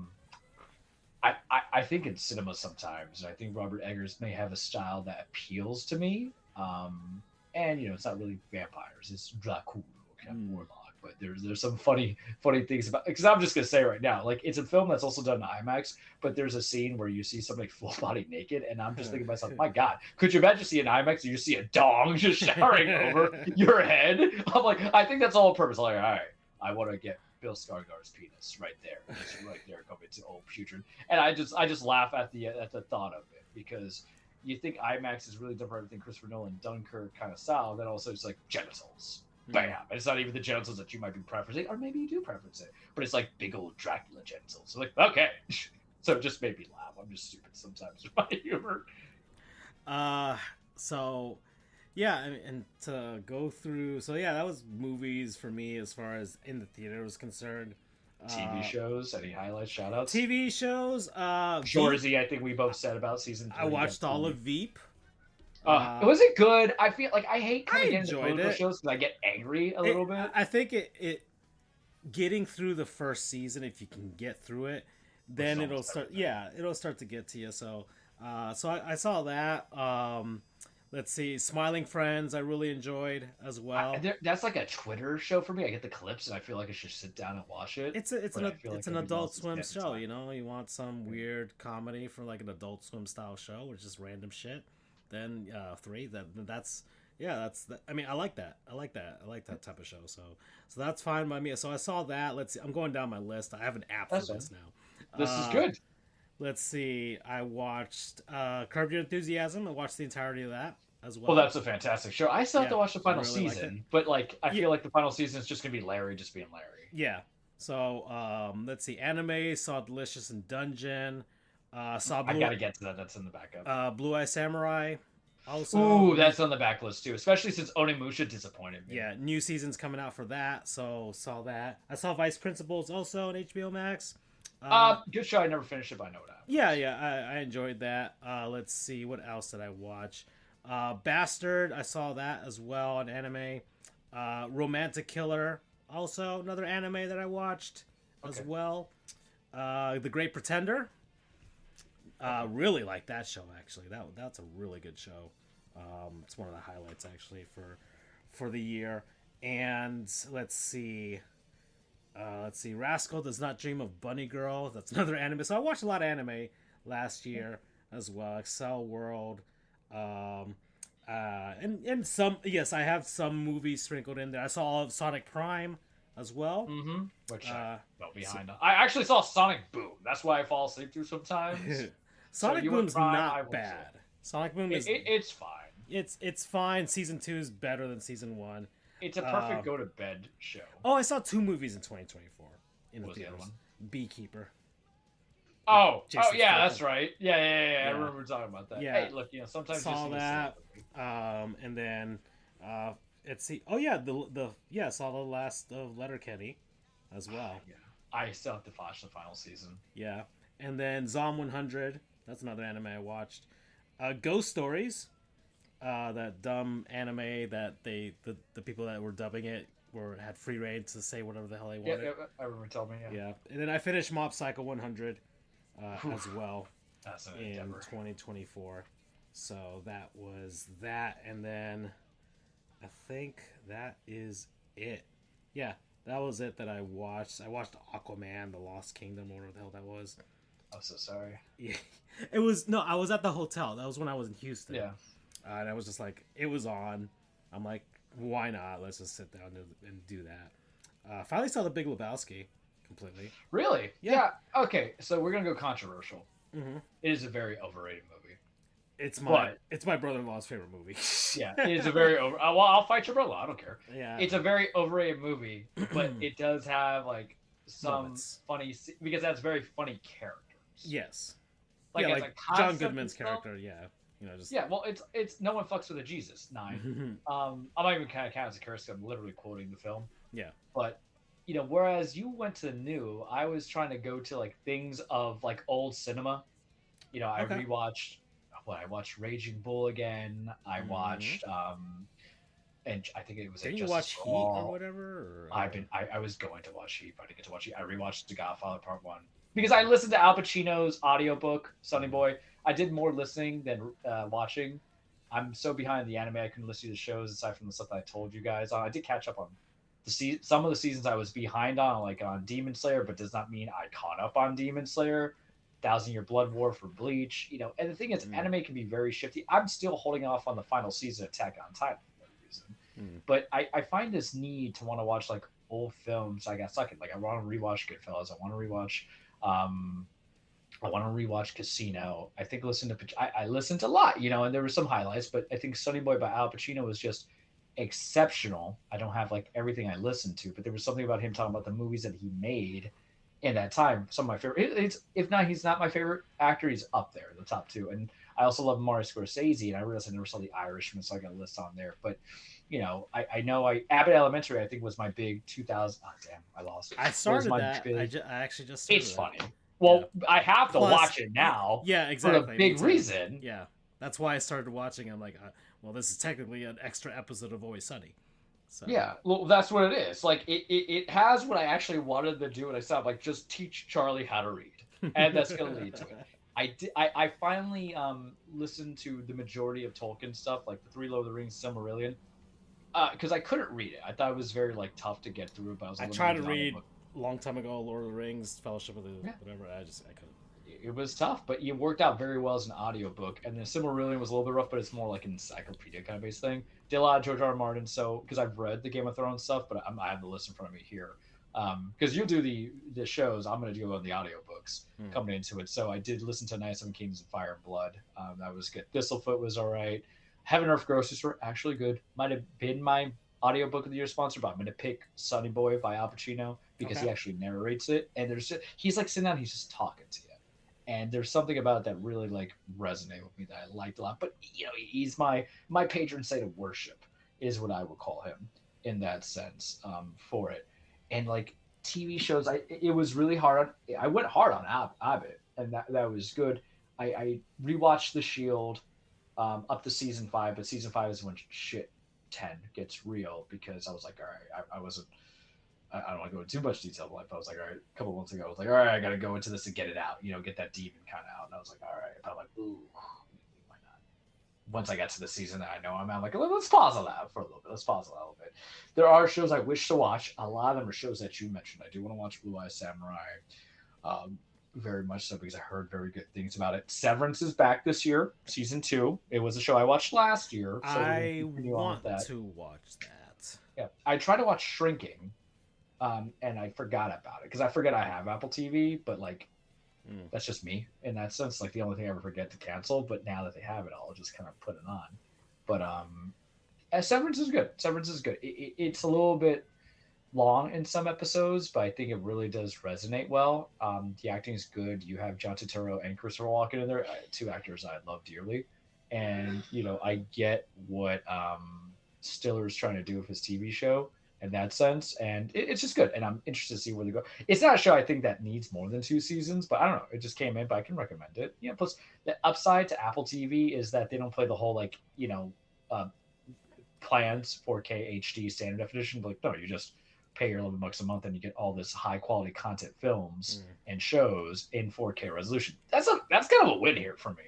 think in cinema sometimes, I think Robert Eggers may have a style that appeals to me. And it's not really vampires; it's Dracula, kind of warlock. But there's some funny things about, because I'm just gonna say right now, like it's a film that's also done in IMAX, but there's a scene where you see somebody full body naked, and I'm just thinking to myself, my God, could you imagine seeing IMAX and you see a dong just showering over your head? I'm like, I think that's all purpose. I'm like, all right, I want to get Bill Skarsgård's penis right there, just right there, coming to old putrid, and I just laugh at the thought of it, because you think IMAX is really different than Christopher Nolan Dunkirk kind of style, then also it's like genitals. Bam! And it's not even the genitals that you might be preferencing, or maybe you do preference it, but it's like big old Dracula genitals. So like, okay. So it just made me laugh. I'm just stupid sometimes with my humor. So yeah, and to go through, so yeah, that was movies for me as far as in the theater was concerned. TV shows, any highlights, shout outs? TV shows, Shorzy, I think we both said about season 3. I watched all of Veep. Was it good? I feel like I hate coming into political it. shows because I get angry a little bit. I think it getting through the first season, if you can get through it, then it'll start. Yeah, it'll start to get to you. So, I saw that. Let's see, Smiling Friends, I really enjoyed as well. That's like a Twitter show for me. I get the clips and I feel like I should sit down and watch it. It's an Adult Swim show. You want some weird comedy for like an Adult Swim style show, or just random shit. Then 3. That's I mean, I like that. I like that type of show. So that's fine by me. So I saw that. Let's see. I'm going down my list. I have an app for this now. This is good. Let's see. I watched Curb Your Enthusiasm. I watched the entirety of that as well. Well, that's a fantastic show. I still have to watch the final season, but like I feel like the final season is just gonna be Larry just being Larry. Yeah. So let's see. Anime, saw Delicious in Dungeon. I gotta get to that. That's in the backup. Blue Eye Samurai. Also, ooh, that's on the backlist too, especially since Onimusha disappointed me. Yeah, new season's coming out for that, so saw that. I saw Vice Principals also on HBO Max. Good show. I never finished it, but I know what happened. Yeah, I enjoyed that. Let's see, what else did I watch? Bastard, I saw that as well, an anime. Romantic Killer, also another anime that I watched as well. The Great Pretender. Really like that show, actually. That's a really good show. It's one of the highlights actually for the year. And let's see, Rascal Does Not Dream of Bunny Girl. That's another anime. So I watched a lot of anime last year as well. Excel World, and some. Yes, I have some movies sprinkled in there. I saw all of Sonic Prime as well. Mm-hmm. Which I fell behind on. I actually saw Sonic Boom. That's why I fall asleep through sometimes. Sonic Boom's not bad. Sonic Boom is it's fine. It's fine. Season 2 is better than season 1. It's a perfect go to bed show. Oh, I saw 2 movies in 2024 in the theaters. The other one? Beekeeper. Oh yeah, that's right. Yeah. I remember talking about that. Yeah. Hey, look, sometimes saw that. And then let's see. Oh yeah, saw the last of Letterkenny as well. Yeah. I still have to watch the final season. Yeah, and then Zom 100. That's another anime I watched. Ghost Stories. That dumb anime that the people that were dubbing it had free reign to say whatever the hell they wanted. Yeah, I remember telling me. Yeah, and then I finished Mob Psycho 100 as well. That's an in endeavor. 2024. So that was that, and then I think that is it. Yeah, that was it that I watched. I watched Aquaman, The Lost Kingdom, or whatever the hell that was. I'm so sorry. Yeah, I was at the hotel. That was when I was in Houston. Yeah. And I was just like, it was on. I'm like, why not? Let's just sit down and do that. Finally saw The Big Lebowski completely. Really? Yeah. Okay, so we're gonna go controversial. Mm-hmm. It is a very overrated movie. It's my brother-in-law's favorite movie. Yeah, it is a very well, I'll fight your brother. I don't care. Yeah. It's a very overrated movie, but it does have like some moments. funny because that's very funny characters. Yes. Like, yeah, as like a John concept Goodman's itself, character. Yeah. Just Yeah, well, it's no one fucks with a Jesus 9. I'm not even kind of count as a curse. I'm literally quoting the film. yeah. But whereas you went to the new, I was trying to go to like things of like old cinema. I Okay. rewatched I watched Raging Bull again. I Hmm. watched and I think it was a Didn't you Justice watch for Heat or All. whatever? Or I was going to watch Heat, but I didn't get to watch Heat. I rewatched The Godfather Part One because I listened to Al Pacino's audiobook, Sonny Mhm. Boy. I did more listening than watching. I'm so behind the anime I couldn't listen to the shows aside from the stuff that I told you guys on. I did catch up on some of the seasons I was behind on, like on Demon Slayer, but does not mean I caught up on Demon Slayer. Thousand Year Blood War for Bleach, and the thing is, Mm. anime can be very shifty. I'm still holding off on the final season of Attack on Titan for no reason, Mm. but I find this need to want to watch like old films. I got stuck in like I want to rewatch Goodfellas. Um, I want to rewatch Casino. I think I listened a lot, and there were some highlights, but I think Sonny Boy by Al Pacino was just exceptional. I don't have like everything I listened to, but there was something about him talking about the movies that he made in that time. Some of my favorite. It's if not, he's not my favorite actor. He's up there in the top two. And I also love Martin Scorsese, and I realized I never saw The Irishman, so I got a list on there. But I know Abbott Elementary. I think was my big 2000. Oh damn, I lost. I Was started my that. big. I actually just started It's that. funny. Yeah. Well, I have to Plus, watch it now yeah, for the exactly. Me big too. reason. Yeah, that's why I started watching. I'm like, well, this is technically an extra episode of Always Sunny. So Yeah, well, that's what it is. Like it has what I actually wanted to do, and I said, like, just teach Charlie how to read, and that's going to lead to it. I finally listened to the majority of Tolkien stuff, like the Three Lord of the Rings, Silmarillion, because I couldn't read it. I thought it was very like tough to get through, but I was I like, let me tried read to the read audiobook. a long time ago, Lord of the Rings, Fellowship of the Yeah, whatever. I couldn't. it was tough, but it worked out very well as an audiobook. And then Silmarillion was a little bit rough, but it's more like an encyclopedia kind of based thing. Did a lot of George R. R. Martin, so because I've read the Game of Thrones stuff, but I have the list in front of me here. Because you do the shows, I'm going to do on the audiobooks Hmm. coming into it. So I did listen to Night Seven Kingdoms of Fire and Blood. That was good. Thistlefoot was all right. Heaven and Earth Grocery Store, actually good. Might have been my audiobook of the year sponsor, but I'm going to pick Sonny Boy by Al Pacino because Okay. he actually narrates it. And he's like sitting down, he's just talking to you, and there's something about it that really like resonated with me that I liked a lot. But he's my patron saint of worship is what I would call him in that sense, for it. And like TV shows, it was really hard. I went hard on Abbott, and that was good. I rewatched The Shield up to season 5, but season 5 is when shit 10 gets real because I was like, all right, I wasn't I don't want to go into too much detail, but I was like, all right, a couple months ago, I was like, all right, I got to go into this to get it out, get that demon kind of out. And I was like, all right. I'm like, ooh, why not? Once I got to the season that I know I'm at, like, let's pause on that for a little bit. Let's pause on that a little bit. There are shows I wish to watch. A lot of them are shows that you mentioned. I do want to watch Blue Eye Samurai, very much so because I heard very good things about it. Severance is back this year, season 2. It was a show I watched last year, so we're going to I continue on with want that. to watch that. Yeah, I tried to watch Shrinking, and I forgot about it because I forget I have Apple TV, but like Mm. that's just me in that sense. Like the only thing I ever forget to cancel, but now that they have it, I'll just kind of put it on. But Severance is good. Severance is good. It's a little bit long in some episodes, but I think it really does resonate well. The acting is good. You have John Turturro and Christopher Walken in there, two actors I love dearly, and I get what Stiller is trying to do with his TV show in that sense, and it's just good. And I'm interested to see where they go. It's not a show I think that needs more than 2 seasons, but I don't know. It just came in, but I can recommend it. Yeah. Plus, the upside to Apple TV is that they don't play the whole like uh, plans 4K HD standard definition. But like, no, you just pay your $11 a month and you get all this high quality content, films Mm. and shows in 4K resolution. That's kind of a win here for me.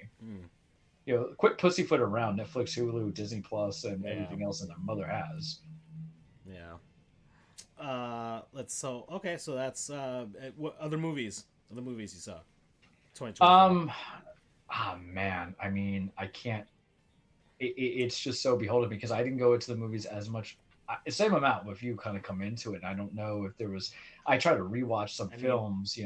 Mm. Quit pussyfoot around Netflix, Hulu, Disney Plus, and Yeah. everything else that their mother has. Yeah. Okay, so that's what other movies? Other movies you saw? 2020. Man, I mean, I can't. It's just so beholden because I didn't go into the movies as much. Same amount if you kind of come into it. And I don't know if there was. I try to rewatch some films,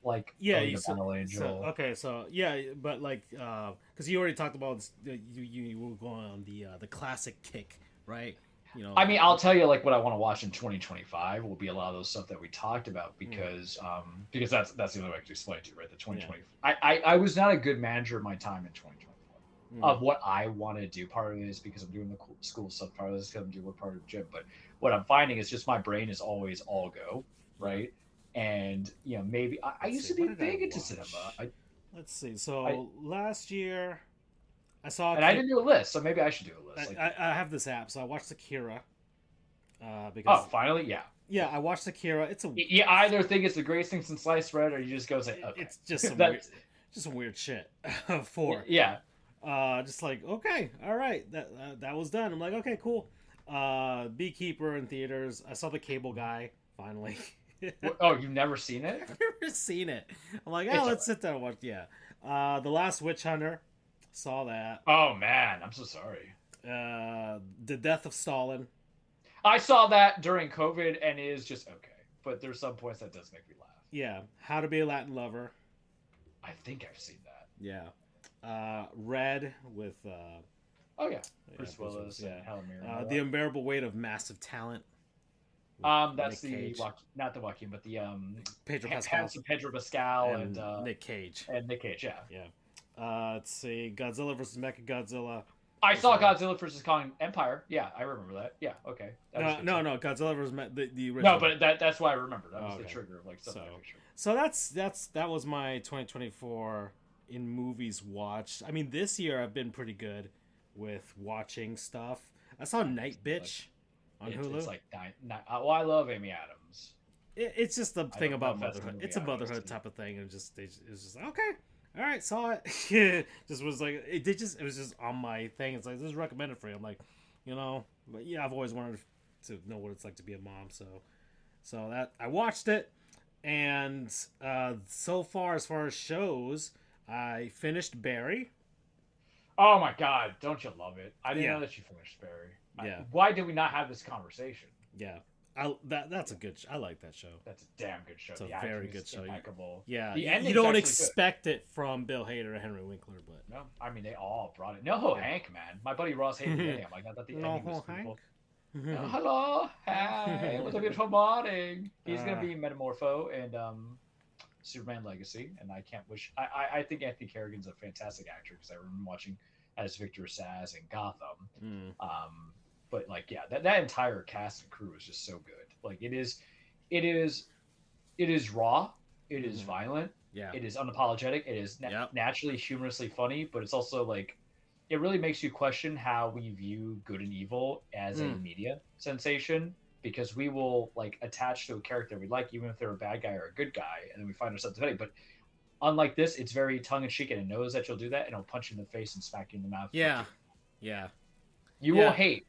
like Yeah, the Battle Angel. Okay, so yeah, but like, because you already talked about you were going on the classic kick, right? I mean, I'll tell you like what I want to watch in 2025 will be a lot of those stuff that we talked about because that's the only way I can explain it to you, right? The 2020. Yeah. I was not a good manager of my time in 2024. of what I want to do. Part of it is because I'm doing the school stuff. Part of it is because I'm doing part of the gym. But what I'm finding is just my brain is always all go, Yeah. right? And maybe I Let's used see. to What be did I big into cinema. watch? Let's see. I So last year, I saw and I didn't do a list, so maybe I should do a list. Like, I have this app, so I watched Akira. oh, Because finally, yeah. yeah, I watched Akira. It's a You either think it's the greatest thing since sliced bread, or you just go say, okay, it's just some weird, that's just some weird shit. For yeah. just like okay, all right, that was done. I'm like okay, cool. Beekeeper in theaters. I saw The Cable Guy finally. Oh, you've never seen it? I've never seen it. I'm like, It's oh, all let's right. sit down and watch. Yeah, The Last Witch Hunter. Saw that. Oh man, I'm so sorry. The Death of Stalin. I saw that during COVID, and it is just okay. But there's some points that does make me laugh. Yeah, How to Be a Latin Lover. I think I've seen that. Yeah, Red with Oh yeah, yeah, Bruce Willis and Helen Mirren. And all The that. Unbearable Weight of Massive Talent. With That's Nick Cage. Not the Joaquin, but the Pedro Pascal handsome Pedro Pascal and Nick Cage. and Nick Cage. Yeah, Yeah. Let's see, Godzilla versus Mechagodzilla. I Was saw Godzilla vs Kong Empire. Yeah, I remember that. Yeah, okay. That was no, good no, too. Godzilla versus the original. No, but that's why I remember. That was the Okay. trigger of like something. So that was my 2024 in movies watched. I mean, this year I've been pretty good with watching stuff. I saw Night Bitch on Hulu. It's like well, I love Amy Adams. It's just the thing don't know about if that's the motherhood. movie It's a I always motherhood do. type of thing, and it's just like, okay, all right, saw it. Just was like it was just on my thing. It's like this is recommended for you. I'm like, but yeah, I've always wanted to know what it's like to be a mom. So that I watched it, and so far as shows, I finished Barry. Oh my god, don't you love it? I didn't Yeah. know that you finished Barry. Yeah. Why did we not have this conversation? Yeah, that's a good. I like that show. That's a damn good show. It's a The very acting good is show. impeccable. Yeah, The you ending's don't actually expect it from Bill Hader and Henry Winkler, but good. No, I mean they all brought it. No, Hank, man. My buddy Ross hated the ending. I'm like, I thought the ending was beautiful. Oh, hello, hi, it was a beautiful morning. He's gonna be Metamorpho and Superman Legacy, and I can't wish. I think Anthony Carrigan's a fantastic actor because I remember watching as Victor Sass in Gotham. But like, yeah, that entire cast and crew is just so good. Like, it is raw. It is violent. Yeah. It is unapologetic. It is naturally humorously funny, but it's also like it really makes you question how we view good and evil as a media sensation, because we will like attach to a character we like even if they're a bad guy or a good guy, and then we find ourselves defending. But unlike this, it's very tongue-in-cheek, and it knows that you'll do that, and it'll punch you in the face and smack you in the mouth. Yeah. You will hate,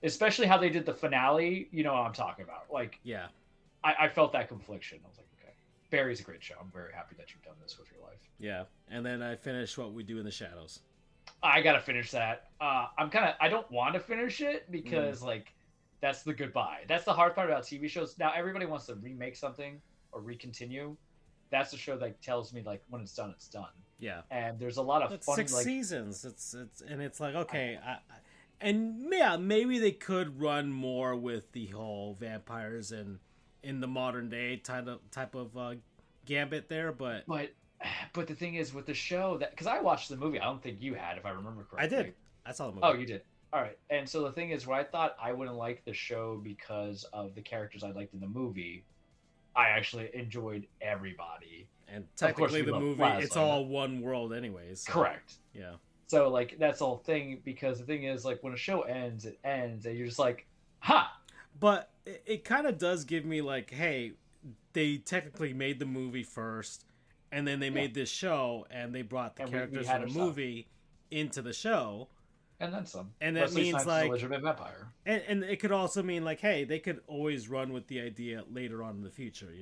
especially how they did the finale. You know what I'm talking about. Like, Yeah. I felt that confliction. I was like, okay, Barry's a great show. I'm very happy that you've done this with your life. Yeah. And then I finished What We Do in the Shadows. I gotta finish that. I don't want to finish it because like that's the goodbye. That's the hard part about TV shows. Now everybody wants to remake something or recontinue. That's the show that tells me like when it's done, it's done. Yeah. And there's a lot of It's funny 6 like seasons. It's like okay, and yeah, maybe they could run more with the whole vampires and in the modern day type of gambit there, but but the thing is with the show that because I watched the movie, I don't think you had, if I remember correctly. I did. I saw the movie. Oh, you did. All right. And so the thing is, where I thought I wouldn't like the show because of the characters I liked in the movie, I actually enjoyed everybody. And technically, the movie, Laszlo, it's all one world, anyways. So, correct. Yeah. So like that's the whole thing, because the thing is like when a show ends, it ends, and you're just like, ha. But it kind of does give me like, hey, they technically made the movie first, and then they made this show, and they brought the characters from the movie into the show, and then some. And that means like a legitimate vampire. And it could also mean like, hey, they could always run with the idea later on in the future,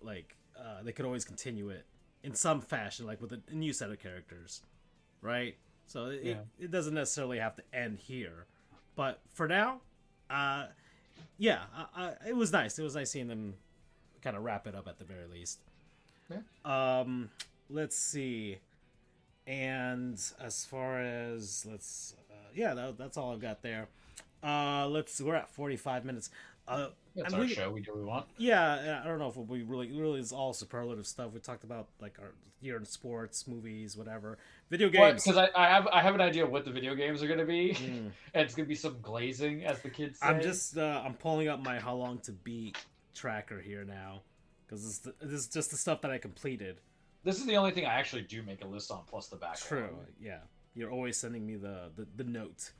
like they could always continue it in some fashion, like with a new set of characters, right? So it doesn't necessarily have to end here, but for now, it was nice. It was nice seeing them kind of wrap it up at the very least. Yeah. Let's see. And as far as that's all I've got there. We're at 45 minutes. That's I'm our really, show. We do what we want. yeah, I don't know if we really is all superlative stuff. We talked about like our year in sports, movies, whatever, video What? games. Because I have an idea of what the video games are going to be, Mm. and it's going to be some glazing, as the kids I'm say. just I'm pulling up my how long to beat tracker here now because this is just the stuff that I completed. This is the only thing I actually do make a list on, plus the backlog. True, yeah. You're always sending me the note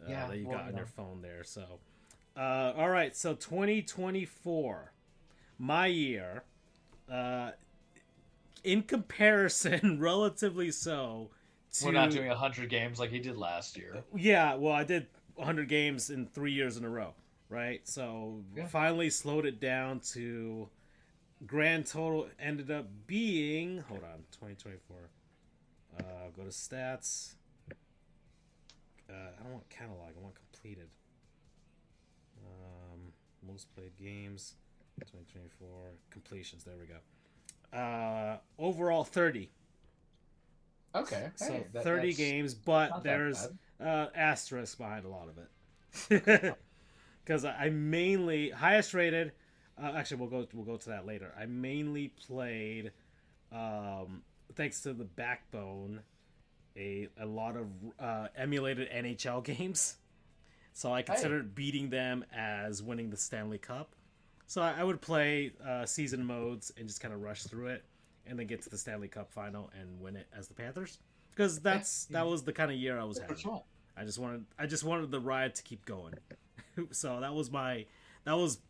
Yeah, that you well, got you on know. your phone there. So, all right. So 2024, my year. Uh, in comparison, relatively so We're not to doing 100 games like he did last year. yeah. Well, I did 100 games in 3 years in a row, right? So Yeah. finally slowed it down to grand total ended up being hold on 2024. Go to stats. I don't want catalog. I want completed. Most played games, 2024 completions. There we go. Overall 30. Okay. So Hey, 30 that's games, but not that there's bad. asterisk behind a lot of it. Because I mainly highest rated. Actually, we'll go to that later. I mainly played, thanks to the backbone, a lot of emulated NHL games. So I considered beating them as winning the Stanley Cup. So I would play season modes and just kind of rush through it, and then get to the Stanley Cup final and win it as the Panthers. Because that was the kind of year I was having. I just wanted the ride to keep going. So that was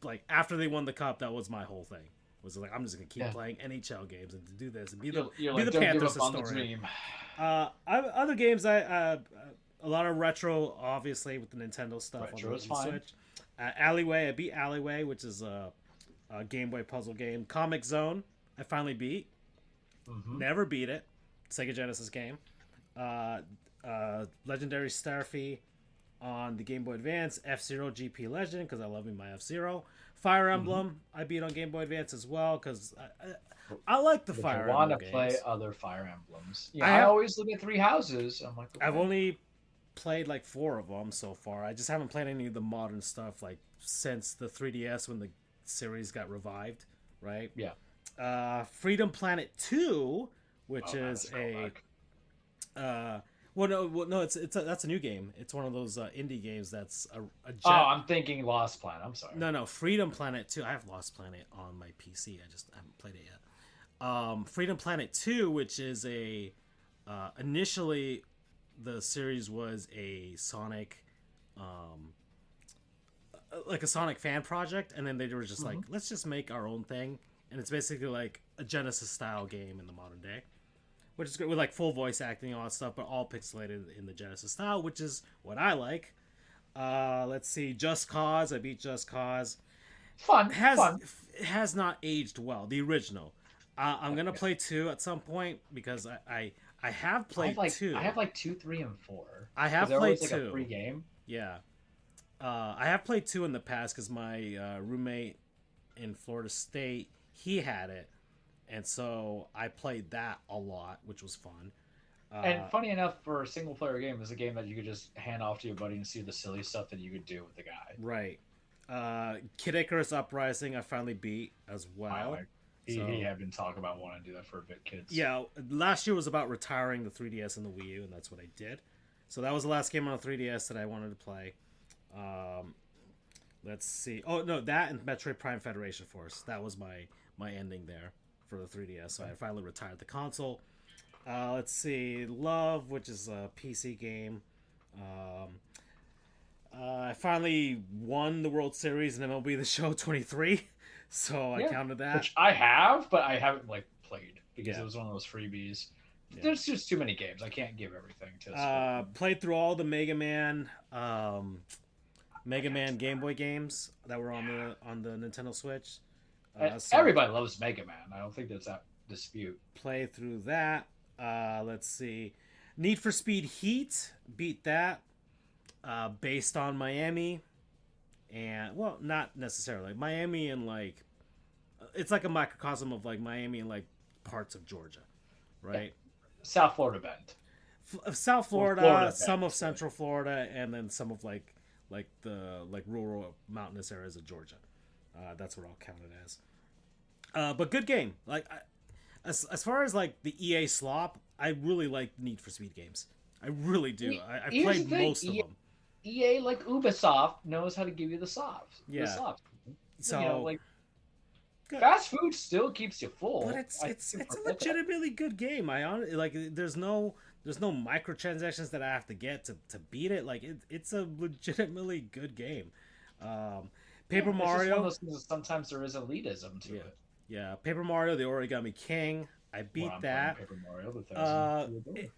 like after they won the cup, that was my whole thing. Was like I'm just gonna keep playing NHL games and to do this and be the like, don't Panthers give up on the historian. dream. Other games a lot of retro, obviously with the Nintendo stuff Retro on the is fine. Switch. Alleyway, I beat Alleyway, which is a Game Boy puzzle game. Comic Zone, I finally beat. Mm-hmm. Never beat it. Sega Genesis game. Legendary Starfy on the Game Boy Advance. F-Zero GP Legend because I love me my F-Zero. Fire Emblem I beat on Game Boy Advance as well because I like the But Fire you want Emblem to play games. other Fire Emblems. Yeah, I always look at Three Houses. I'm like, okay. I've only played like 4 of them so far. I just haven't played any of the modern stuff like since the 3DS when the series got revived, right? Yeah. Freedom Planet 2, which is a no, that's a new game. It's one of those indie games that's a Oh, I'm thinking Lost Planet. I'm sorry. No, Freedom Planet 2. I have Lost Planet on my PC. I just haven't played it yet. Freedom Planet 2, which is a initially the series was a Sonic like a Sonic fan project, and then they were just like, let's just make our own thing, and it's basically like a Genesis style game in the modern day, which is great with like full voice acting and all that stuff, but all pixelated in the Genesis style, which is what I like. Let's see, Just Cause. I beat Just Cause. Fun. It has not aged well. The original. I'm gonna play 2 at some point because I have played 2. I have like 2, 3, and 4. I have played always 2. like a free game. Yeah. I have played 2 in the past because my roommate in Florida State, he had it, and so I played that a lot, which was fun. And funny enough, for a single player game, it's a game that you could just hand off to your buddy and see the silly stuff that you could do with the guy. Right. Kid Icarus Uprising I finally beat as well. He had been talking about wanting to do that for a bit, kids. Yeah, last year was about retiring the 3DS and the Wii U, and that's what I did. So that was the last game on the 3DS that I wanted to play. Let's see. Oh no, that and Metroid Prime Federation Force. That was my ending there for the 3DS. So I finally retired the console. Let's see, Love, which is a PC game. I finally won the World Series in MLB The Show 23, so I counted that. Which I have, but I haven't like played because it was one of those freebies. Yeah. There's just too many games. I can't give everything to. Played through all the Mega Man Game Boy games that were on the Nintendo Switch. So everybody loves Mega Man. I don't think there's that dispute. Play through that. Let's see, Need for Speed Heat, beat that. Based on Miami, and well, not necessarily Miami and like it's like a microcosm of like Miami and like parts of Georgia, right? South Florida bend. South Florida, some of Central Florida, and then some of like like rural mountainous areas of Georgia. That's what I'll count it as. But good game. As far as like the EA slop, I really like Need for Speed games. I really do. I Here's the played thing, most of them. EA, like Ubisoft, knows how to give you the softs. The Yeah. softs. So Like good. fast food still keeps you full. But it's a legitimately good game. I honestly like. There's no microtransactions that I have to get to beat it. Like it's a legitimately good game. Paper It's just one of Mario. those things that sometimes there is elitism to Yeah, it. yeah. Paper Mario, the Origami King. I When beat I'm that. playing Paper Mario, the Uh, thousand.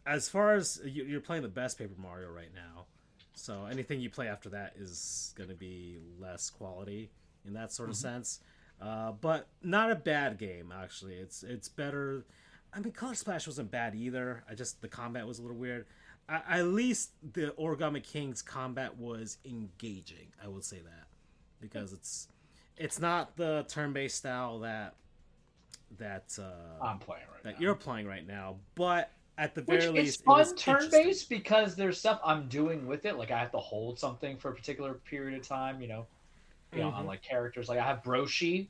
as far as you're playing the best Paper Mario right now, so anything you play after that is going to be less quality in that sort of sense. But not a bad game actually. It's better. I mean, Color Splash wasn't bad either. I just the combat was a little weird. At least the Origami King's combat was engaging. I will say that because it's not the turn-based style that I'm playing right that now. you're playing right now, but at the Which very is least, it fun was turn interesting. based because there's stuff I'm doing with it. Like I have to hold something for a particular period of time. On like characters. Like I have Broshi.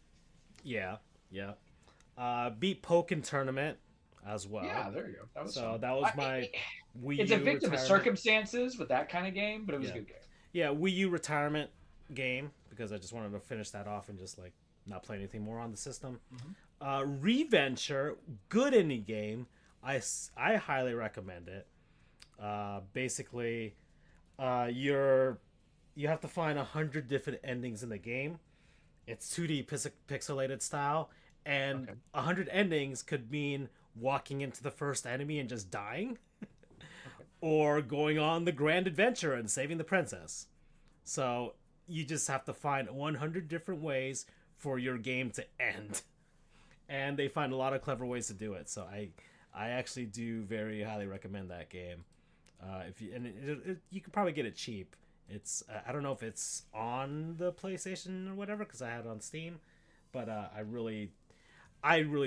Yeah, yeah. Beat Pokken tournament as well. Yeah, there you go. That was So fun. that was my Wii It's a U victim of retirement. circumstances with that kind of game, but it was a Yeah, good game. yeah. Wii U retirement game because I just wanted to finish that off and just like not play anything more on the system. Reventure, good indie game. I highly recommend it. Basically, you have to find 100 different endings in the game. It's 2D pixelated style, and Okay. 100 endings could mean walking into the first enemy and just dying, Okay. or going on the grand adventure and saving the princess. So you just have to find 100 different ways for your game to end, and they find a lot of clever ways to do it. So I actually do very highly recommend that game. If you and you could probably get it cheap. It's I don't know if it's on the PlayStation or whatever because I had it on Steam, but I really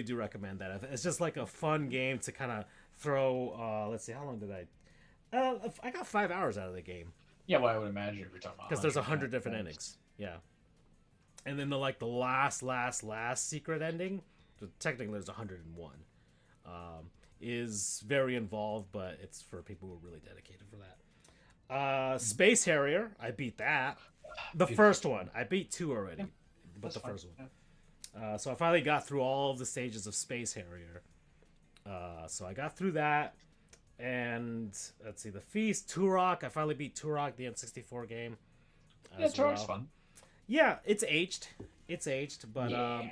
do recommend that. It's just like a fun game to kind of throw. Let's see, how long did I? I got 5 hours out of the game Yeah, well, I would imagine if you're talking about because there's 100 100 different endings. Yeah, and then the last secret ending. Technically, there's 101. Is very involved, but it's for people who are really dedicated for that. Space Harrier, I beat that. The Beautiful. first one, I beat two already, but That's the fine. first one. Yeah. So I finally got through all of the stages of Space Harrier. So I got through that, and let's see, the Feast, Turok. I finally beat Turok, the N64 game. Yeah, As Turok's well. fun. Yeah, it's aged. It's aged, but Yeah. yeah,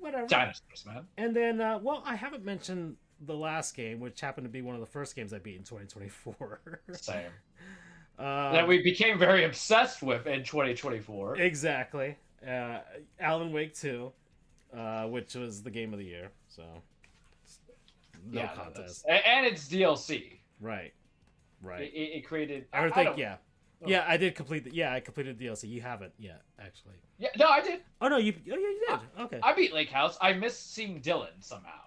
whatever. Dinosaurs, man. And then, well, I haven't mentioned the last game, which happened to be one of the first games I beat in 2024. Same. That we became very obsessed with in 2024. Exactly. Alan Wake 2, which was the game of the year. So, no contest. And it's DLC. Right. Right. It created. Everything, I don't, yeah. oh. Yeah, I did complete I completed DLC. You haven't yet, actually. Yeah, no, I did. Oh, no, yeah, you did. Okay. I beat Lake House. I missed seeing Dylan somehow.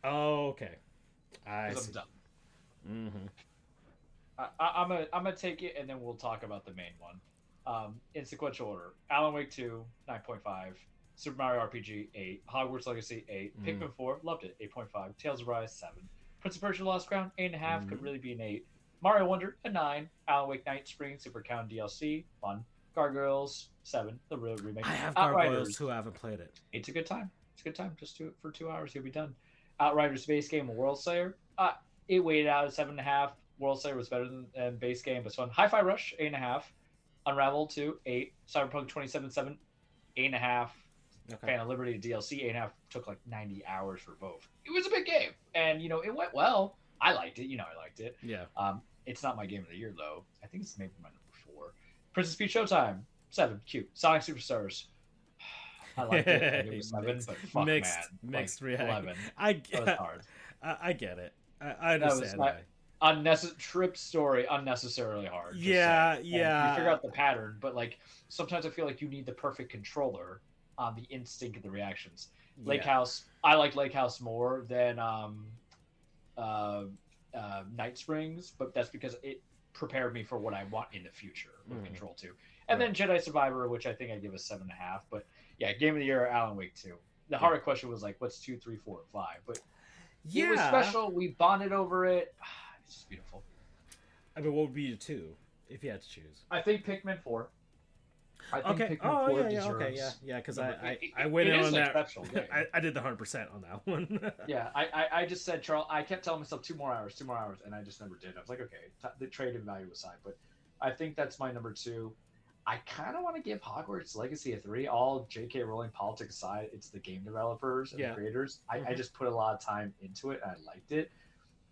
Oh, okay. I Because see. I'm dumb. Mm-hmm. I'm gonna take it, and then we'll talk about the main one. In sequential order: Alan Wake 2, 9.5; Super Mario RPG, 8; Hogwarts Legacy, 8; Pikmin 4, loved it, 8.5; Tales of Rise, 7; Prince of Persia: Lost Crown, 8.5; could really be an 8; Mario Wonder, a 9; Alan Wake Night Spring, Super Count DLC, fun; Gargoyles, 7; the real remake. I have Outriders, Gargoyles too. I haven't played it. it's a good time. It's a good time. Just do it for 2 hours. You'll be done. Outriders base game and World Slayer. It weighted out at 7.5. World Slayer was better than base game, but it's fun. Hi-Fi Rush, 8.5. Unravel 2, 8. Cyberpunk 2077, 8.5. Okay. Phantom Liberty DLC, 8.5. Took like 90 hours for both. It was a big game, and it went well. I liked it. I liked it. Yeah. It's not my game of the year though. I think it's maybe my number 4. Princess Peach Showtime, 7. Cute. Sonic Superstars. I liked it. I gave it 7, but fuck, mixed man. reaction. 11. That was hard. I get it. I understand why. Trip story unnecessarily hard. Yeah, saying. yeah. You figure out the pattern, but like sometimes I feel like you need the perfect controller on the instinct of the reactions. Lake House, I like Lake House more than Night Springs, but that's because prepared me for what I want in the future with Control 2. And then Jedi Survivor, which I think I give a 7.5. But yeah, Game of the Year, Alan Wake 2. The harder question was like, what's 2, 3, 4, and 5? But it was special. We bonded over it. It's just beautiful. I mean, what would be your 2 if you had to choose? I think Pikmin 4. I think Okay. Pikmin 4 yeah. deserves. Okay. Yeah. Because I it went in on that. Exceptional game. I did the 100% on that one. Yeah. I just said, Charles. I kept telling myself 2 more hours, and I just never did. I was like, okay, the trade-in value aside, but I think that's my number 2. I kind of want to give Hogwarts Legacy a 3. All J.K. Rowling politics aside, it's the game developers and the creators. I just put a lot of time into it. And I liked it.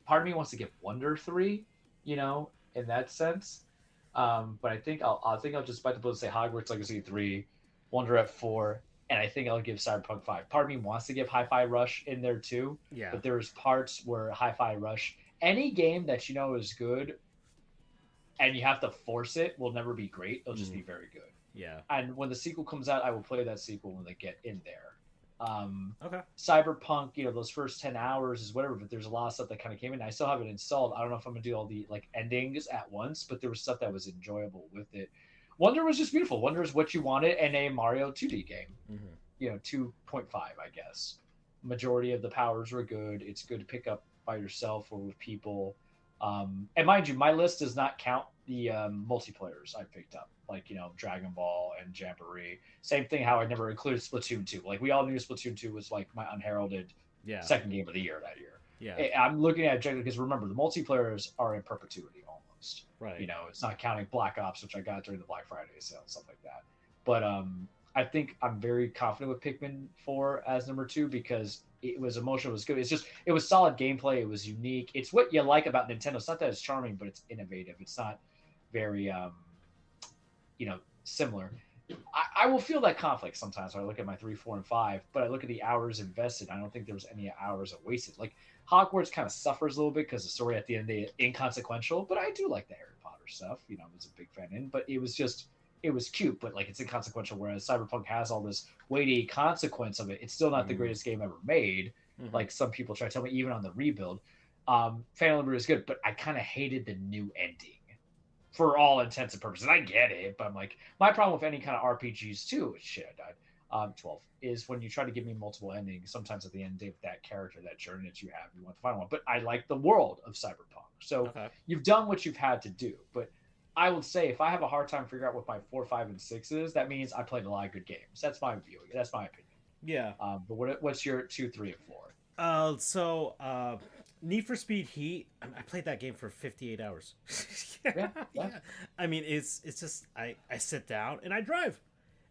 Part of me wants to give Wonder 3, in that sense. But I think I'll just bite the bullet and say Hogwarts Legacy 3, Wonder at 4, and I think I'll give Cyberpunk 5. Part of me wants to give Hi-Fi Rush in there too. Yeah. But there's parts where Hi-Fi Rush, any game that is good, and you have to force it, will never be great. It'll just be very good. Yeah. And when the sequel comes out, I will play that sequel when they get in there. Okay. Cyberpunk, those first 10 hours is whatever, but there's a lot of stuff that kind of came in. I still have it installed. I don't know if I'm gonna do all the endings at once, but there was stuff that was enjoyable with it. Wonder was just beautiful. Wonder is what you wanted in a Mario 2D game. 2.5, I guess. Majority of the powers were good. It's good to pick up by yourself or with people. And mind you, my list does not count the multiplayers I picked up, like Dragon Ball and Jamboree. Same thing. How I never included Splatoon 2. Like we all knew Splatoon 2 was like my unheralded second game of the year that year. Yeah, I'm looking at it because remember the multiplayers are in perpetuity almost. Right. It's not counting Black Ops, which I got during the Black Friday sale and stuff like that. But I think I'm very confident with Pikmin 4 as number 2 because it was emotional. It was good. It was solid gameplay. It was unique. It's what you like about Nintendo. It's not that it's charming, but it's innovative. It's not very, similar. I will feel that conflict sometimes when I look at my 3, 4, and 5, but I look at the hours invested. I don't think there was any hours that wasted. Like Hogwarts kind of suffers a little bit because the story at the end of the day inconsequential, but I do like the Harry Potter stuff. I was a big fan but it was cute, but like it's inconsequential. Whereas Cyberpunk has all this weighty consequence of it. It's still not the greatest game ever made. Like some people try to tell me, even on the rebuild. Phantom Liberty is good, but I kind of hated the new ending for all intents and purposes. I get it, but I'm like, my problem with any kind of RPGs too, shit, I died. 12 is when you try to give me multiple endings. Sometimes at the end of that character, that journey that you have, you want the final one. But I like the world of Cyberpunk. So You've done what you've had to do, but I would say if I have a hard time figuring out what my 4, 5, and 6 is, that means I played a lot of good games. That's my view. That's my opinion. Yeah. But what's your 2, 3, and 4? So Need for Speed Heat. I played that game for 58 hours. Yeah. I mean, it's just I sit down and I drive,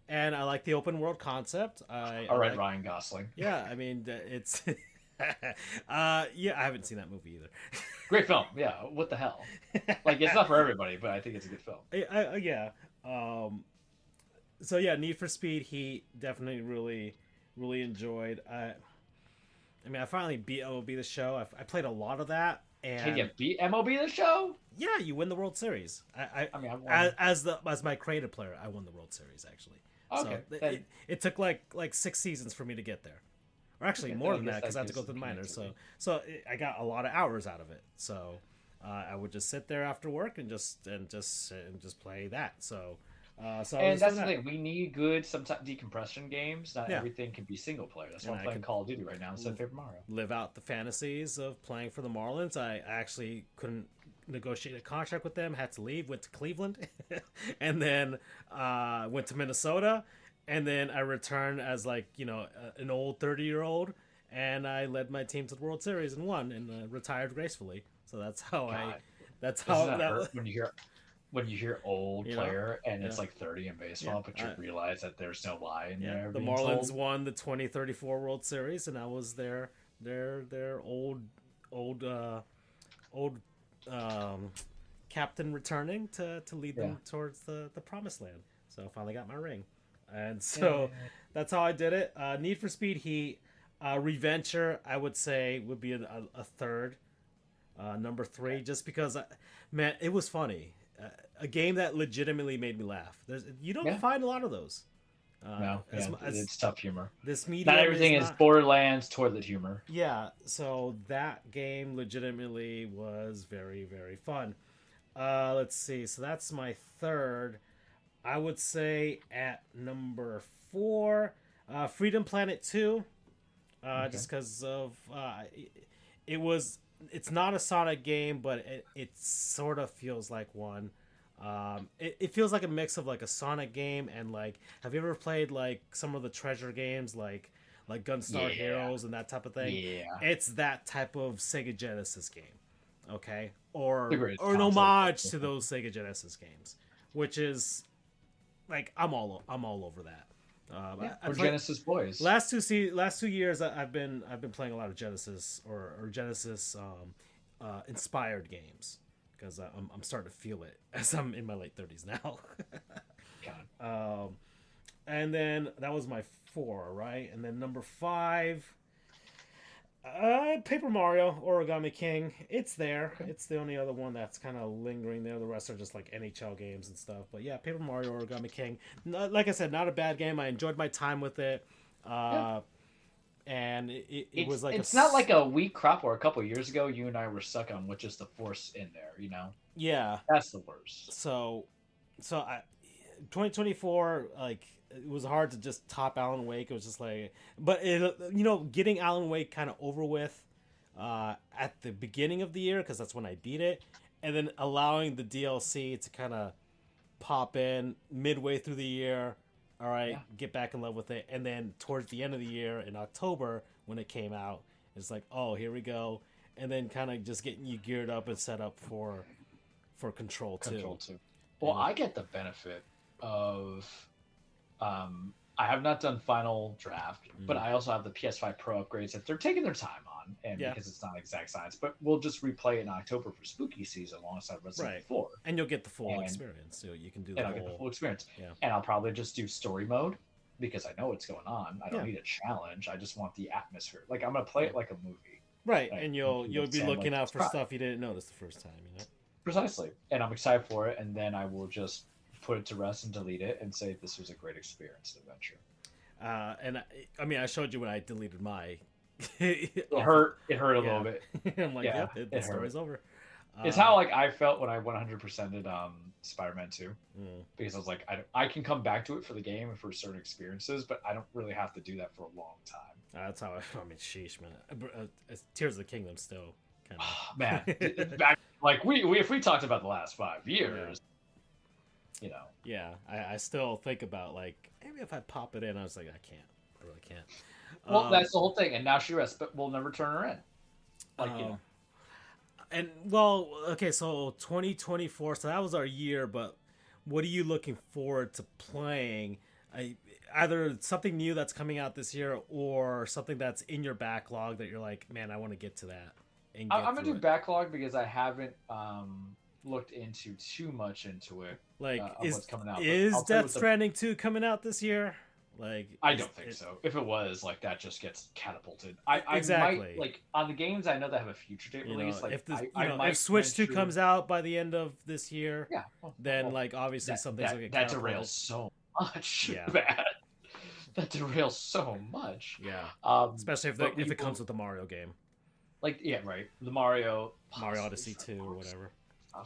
and I like the open world concept. All right, Ryan Gosling. Yeah, I mean it's. I haven't seen that movie either. Great film. Yeah. What the hell? Like it's not for everybody, but I think it's a good film. Yeah. So yeah, Need for Speed Heat definitely really enjoyed. I mean, I finally beat MLB The Show. I played a lot lot. And can you beat MLB The Show? Yeah, you win the World Series. I won. As my creative player, I won the World Series actually. Okay. So it took like 6 seasons for me to get there. Or actually more than that because I had to go through the minors. So I got a lot of hours out of it. So I would just sit there after work and just play that. So that's the thing. We need good sometimes decompression games. Not everything can be single player. That's why I'm playing Call of Duty right now instead of Paper Mario. Live out the fantasies of playing for the Marlins. I actually couldn't negotiate a contract with them. Had to leave. Went to Cleveland, and then went to Minnesota. And then I returned as an old 30-year-old, and I led my team to the World Series and won, and retired gracefully. So that's how when you hear old player and it's like 30 in baseball, but you realize that there's no lie in there. The Marlins won the 2034 World Series, and I was their old captain returning to lead them towards the promised land. So I finally got my ring. And so that's how I did it. Need for Speed Heat. Reventure, I would say, would be a third. Number 3, just because, man, it was funny. A game that legitimately made me laugh. You don't find a lot of those. No, it's tough humor. This medium not everything is Borderlands toilet humor. Yeah, so that game legitimately was very, very fun. Let's see. So that's my third. I would say at number 4, Freedom Planet 2. Okay. Just because of it was. It's not a Sonic game, but it sort of feels like one. It feels like a mix of like a Sonic game and like. Have you ever played like some of the treasure games like Gunstar Yeah. Heroes and that type of thing? Yeah. It's that type of Sega Genesis game, okay, The or greatest an console. homage to those Sega Genesis games, which is like I'm all over that. Yeah. I Or play, Genesis Boys. last 2 years I've been playing a lot of Genesis or Genesis inspired games because I'm starting to feel it as I'm in my late 30s now. God. And then that was my 4, right? And then number 5, Paper Mario Origami King. It's there. Okay. It's the only other one that's kind of lingering there. The rest are just like NHL games and stuff. But yeah, Paper Mario Origami King. Like I said, not a bad game. I enjoyed my time with it. Yeah. And it was like it's not like a weak crop where a couple years ago you and I were stuck on which is the force in there, you know? yeah. That's the worst. So I 2024, like it was hard to just top Alan Wake. It was just like, but getting Alan Wake kind of over with at the beginning of the year because that's when I beat it, and then allowing the DLC to kind of pop in midway through the year. All right, Yeah. get back in love with it, and then towards the end of the year in October when it came out, it's like, oh, here we go, and then kind of just getting you geared up and set up for Control 2. Control 2. Well, I get the benefit of I have not done Final Draft, but I also have the PS5 Pro upgrades that they're taking their time on, and Yeah. because it's not exact science, but we'll just replay it in October for spooky season alongside Resident Right. Evil 4. And you'll get the full And- experience, so you can do the And whole. I'll get the full experience. Yeah. And I'll probably just do story mode because I know what's going on. I don't Yeah. need a challenge. I just want the atmosphere. Like I'm gonna play it like a movie. Right, Right. and you'll be Understand, looking like, out for right. stuff you didn't notice the first time, you know. Precisely. And I'm excited for it, and then I will just put it to rest and delete it and say this was a great experience and adventure. And I mean, I showed you when I deleted my. It hurt. It hurt a Yeah. little bit. I'm like, Yeah, yep, it the hurt. story's over. It's how like I felt when I 100%ed Spider-Man 2 Mm. because I was like, I can come back to it for the game and for certain experiences, but I don't really have to do that for a long time. That's how I mean, sheesh, man. Tears of the Kingdom still kind of. Man, back, like we if we talked about the last 5 years, you know. Yeah, I still think about like maybe if I pop it in, I was like, I can't, I really can't. Well, that's the whole thing, and now she rests, but we'll never turn her in. Like you know. And well, okay, so 2024, so that was our year, but what are you looking forward to playing? Either something new that's coming out this year or something that's in your backlog that you're like, man, I want to get to that. And I'm gonna do it. backlog because I haven't looked into too much into it. Like, of what's coming out. But is I'll tell you Death what the- Stranding 2 coming out this year? Like, I don't think so. If it was, like that just gets catapulted. I Exactly. might like on the games I know that have a future date You release. know, Like if if Switch 2 comes out by the end of this year, yeah, then like obviously something's gonna get that catapulted. derails so much. Yeah. Bad. That derails so much. Yeah, Especially especially if it comes with the Mario game, like yeah, right. The Mario Odyssey 2 or whatever.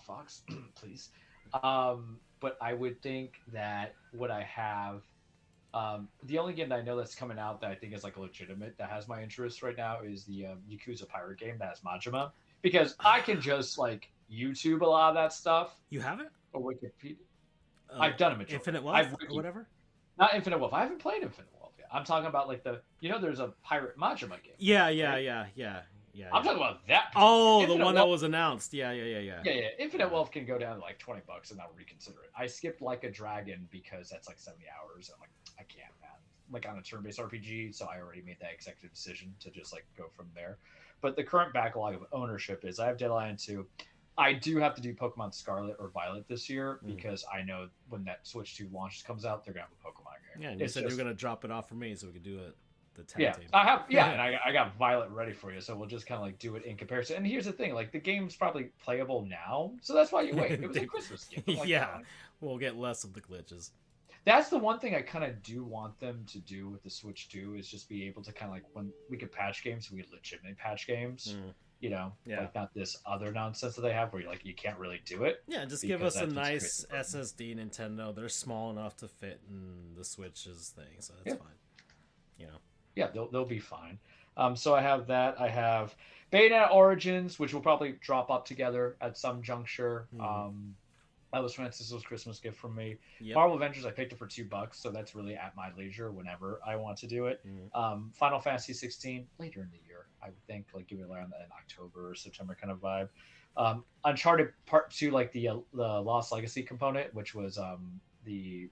Fox, please. But I would think that what I have, the only game that I know that's coming out that I think is like legitimate that has my interest right now is the Yakuza pirate game that has Majima, because I can just like YouTube a lot of that stuff You have it? or Wikipedia. I've done a majority. Infinite I've Wealth wiki- or whatever. Not Infinite Wealth. I haven't played Infinite Wealth yet. I'm talking about like there's a pirate Majima game. Yeah. I'm talking about that. Oh, the Infinite one that Wealth- was announced. Yeah. Yeah. Infinite Wealth can go down to like $20 and I'll reconsider it. I skipped Like a Dragon because that's like 70 hours. I'm like, I can't, man. Like on a turn-based RPG, so I already made that executive decision to just like go from there. But the current backlog of ownership is I have Dead Island 2. I do have to do Pokemon Scarlet or Violet this year because I know when that Switch 2 launch comes out, they're gonna have a Pokemon game. Yeah, and you It's said just- you were gonna drop it off for me so we could do it. The tag yeah, team. I have. Yeah, and I got Violet ready for you, so we'll just kind of like do it in comparison. And here's the thing: like the game's probably playable now, so that's why you wait. It was a Christmas gift. I'm like, Yeah. come on. We'll get less of the glitches. That's the one thing I kind of do want them to do with the Switch 2 is just be able to kind of like when we could patch games, we could legitimately patch games. Yeah. like not this other nonsense that they have where you can't really do it Yeah, just give because us a that just nice creates a burden. SSD Nintendo. They're small enough to fit in the Switch's thing, so that's Yeah, fine. You know. yeah, they'll be fine. So I have that. I have Bayonetta Origins, which will probably drop up together at some juncture. Hmm. That was Francis's Christmas gift from me. Yep. Marvel Avengers, I picked it for $2, so that's really at my leisure whenever I want to do it. Hmm. Final Fantasy 16 later in the year, I would think, like give it around an October or September kind of vibe. Uncharted Part Two, like the Lost Legacy component, which was the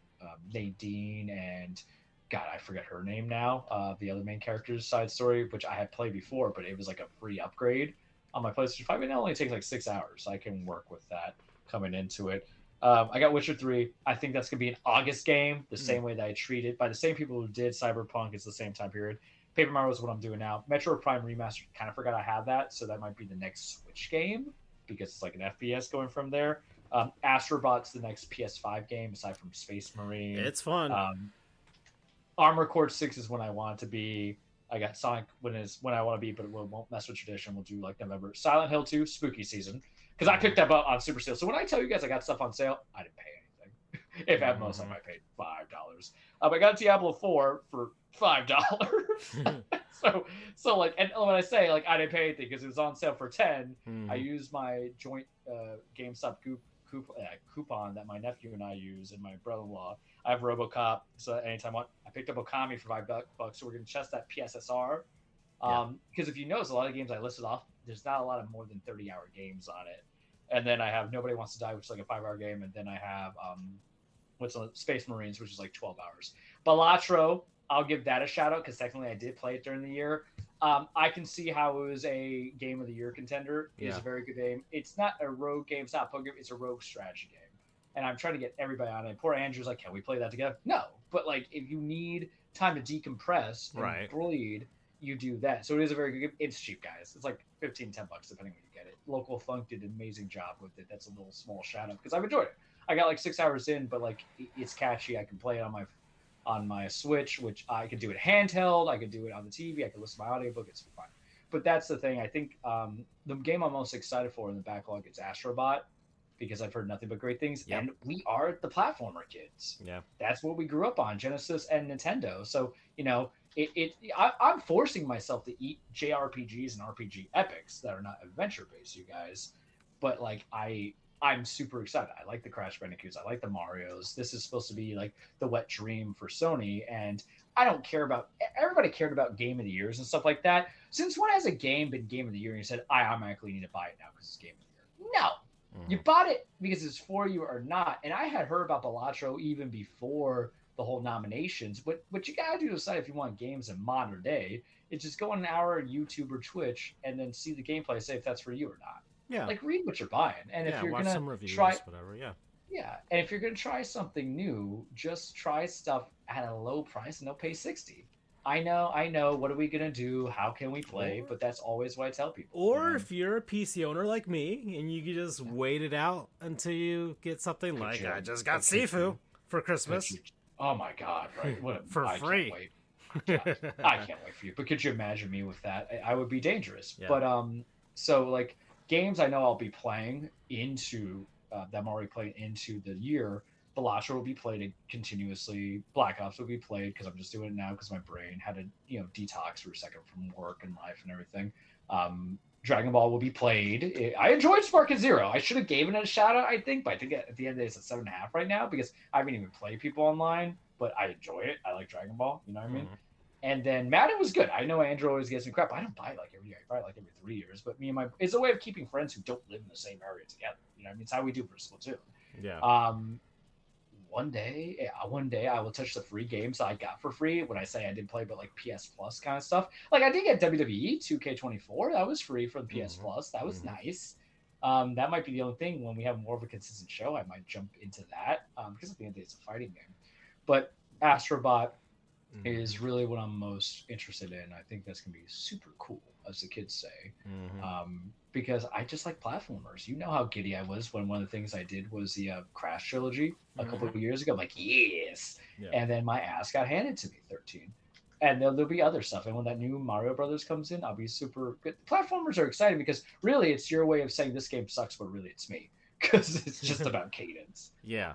Nadine and God, I forget her name now. The other main character's side story, which I had played before, but it was like a free upgrade on my PlayStation 5, and it only takes like 6 hours. So I can work with that coming into it. I got Witcher 3. I think that's going to be an August game, the Mm. same way that I treat it by the same people who did Cyberpunk. It's the same time period. Paper Mario is what I'm doing now. Metro Prime Remastered, kind of forgot I had that, so that might be the next Switch game because it's like an FPS going from there. Astrobot's the next PS5 game aside from Space Marine. It's fun. Armor Core 6 is when I want it to be. I got Sonic when I want to be, but it won't mess with tradition. We'll do like November. Silent Hill 2, spooky season. Because I picked that up on super sale. So when I tell you guys I got stuff on sale, I didn't pay anything. If at most I might pay $5. I got Diablo 4 for $5. so like, and when I say like I didn't pay anything because it was on sale for 10, I used my joint GameStop coupon that my nephew and I use and my brother-in-law. I have RoboCop, so anytime I picked up Okami for $5, so we're gonna test that PSSR. Because if you notice, a lot of games I listed off, there's not a lot of more than 30-hour games on it. And then I have Nobody Wants to Die, which is like a 5-hour game, and then I have what's on Space Marines, which is like 12 hours. Balatro, I'll give that a shout out because technically I did play it during the year. I can see how it was a Game of the Year contender. It's a very good game. It's not a rogue game. It's not poker. It's a rogue strategy game. And I'm trying to get everybody on it. Poor Andrew's like, can we play that together? No. But like, if you need time to decompress and bleed, you do that. So it is a very good game. It's cheap, guys. It's like $15, $10, depending when you get it. Local Funk did an amazing job with it. That's a little small shout out because I've enjoyed it. I got like 6 hours in, but like it's catchy. I can play it on my Switch, which I could do it handheld. I could do it on the TV. I could listen to my audiobook. It's fine. But that's the thing. I think the game I'm most excited for in the backlog is Astrobot because I've heard nothing but great things. Yep. And we are the platformer kids. Yeah. That's what we grew up on, Genesis and Nintendo. So, I'm forcing myself to eat JRPGs and RPG epics that are not adventure-based, you guys. But, like, I'm super excited. I like the Crash Bandicoots. I like the Marios. This is supposed to be like the wet dream for Sony. And I don't care about everybody cared about Game of the Years and stuff like that. Since when has a game been Game of the Year and you said, I automatically need to buy it now because it's Game of the Year? No. You bought it because it's for you or not. And I had heard about Balatro even before the whole nominations. But what you got to do to decide if you want games in modern day is just go on an hour on YouTube or Twitch and then see the gameplay, say if that's for you or not. Yeah. Like read what you're buying, and if you're gonna reviews, try, whatever, yeah, and if you're gonna try something new, just try stuff at a low price and they'll pay $60. I know. What are we gonna do? How can we play? But that's always what I tell people. Or if you're a PC owner like me and you can just wait it out until you get something like I just got Sifu for Christmas. Oh my God! Right? What for free. Can't wait. I can't wait for you. But could you imagine me with that? I would be dangerous. Yeah. But so like. Games I know I'll be playing into that I'm already playing into the year. Balatro will be played continuously. Black Ops will be played because I'm just doing it now because my brain had to detox for a second from work and life and everything. Dragon Ball will be played. I enjoyed Spark and Zero. I should have given it a shout out, I think, but I think at the end of the day it's a 7.5 right now because I haven't even played people online, but I enjoy it. I like Dragon Ball. You know what I mean? And then Madden was good. I know Andrew always gets me crap. I don't buy it like every year. I buy it like every 3 years. But it's a way of keeping friends who don't live in the same area together. You know what I mean? It's how we do for Splatoon. Yeah. One day I will touch the free games I got for free. When I say I didn't play, but like PS Plus kind of stuff. Like I did get WWE 2K24. That was free for the PS Plus. That was nice. That might be the only thing when we have more of a consistent show. I might jump into that because at the end of the day, it's a fighting game. But Astrobot is really what I'm most interested in. I think that's going to be super cool, as the kids say, because I just like platformers. You know how giddy I was when one of the things I did was the Crash trilogy a couple of years ago. I'm like, yes! Yeah. And then my ass got handed to me, 13. and there'll be other stuff. And when that new Mario Brothers comes in, I'll be super good. Platformers are exciting because really it's your way of saying this game sucks, but really it's me because it's just about cadence. Yeah.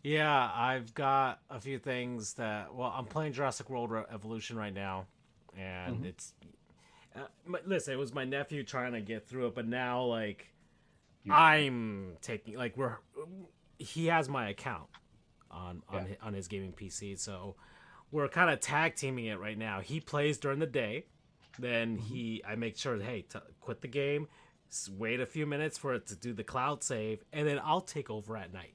Yeah, I've got a few things that. Well, I'm playing Jurassic World Evolution right now, and Mm-hmm. it's. Listen, it was my nephew trying to get through it, but now like You, I'm taking like we're he has my account yeah. on his gaming PC, so we're kind of tag teaming it right now. He plays during the day, then Mm-hmm. I make sure hey quit the game, wait a few minutes for it to do the cloud save, and then I'll take over at night.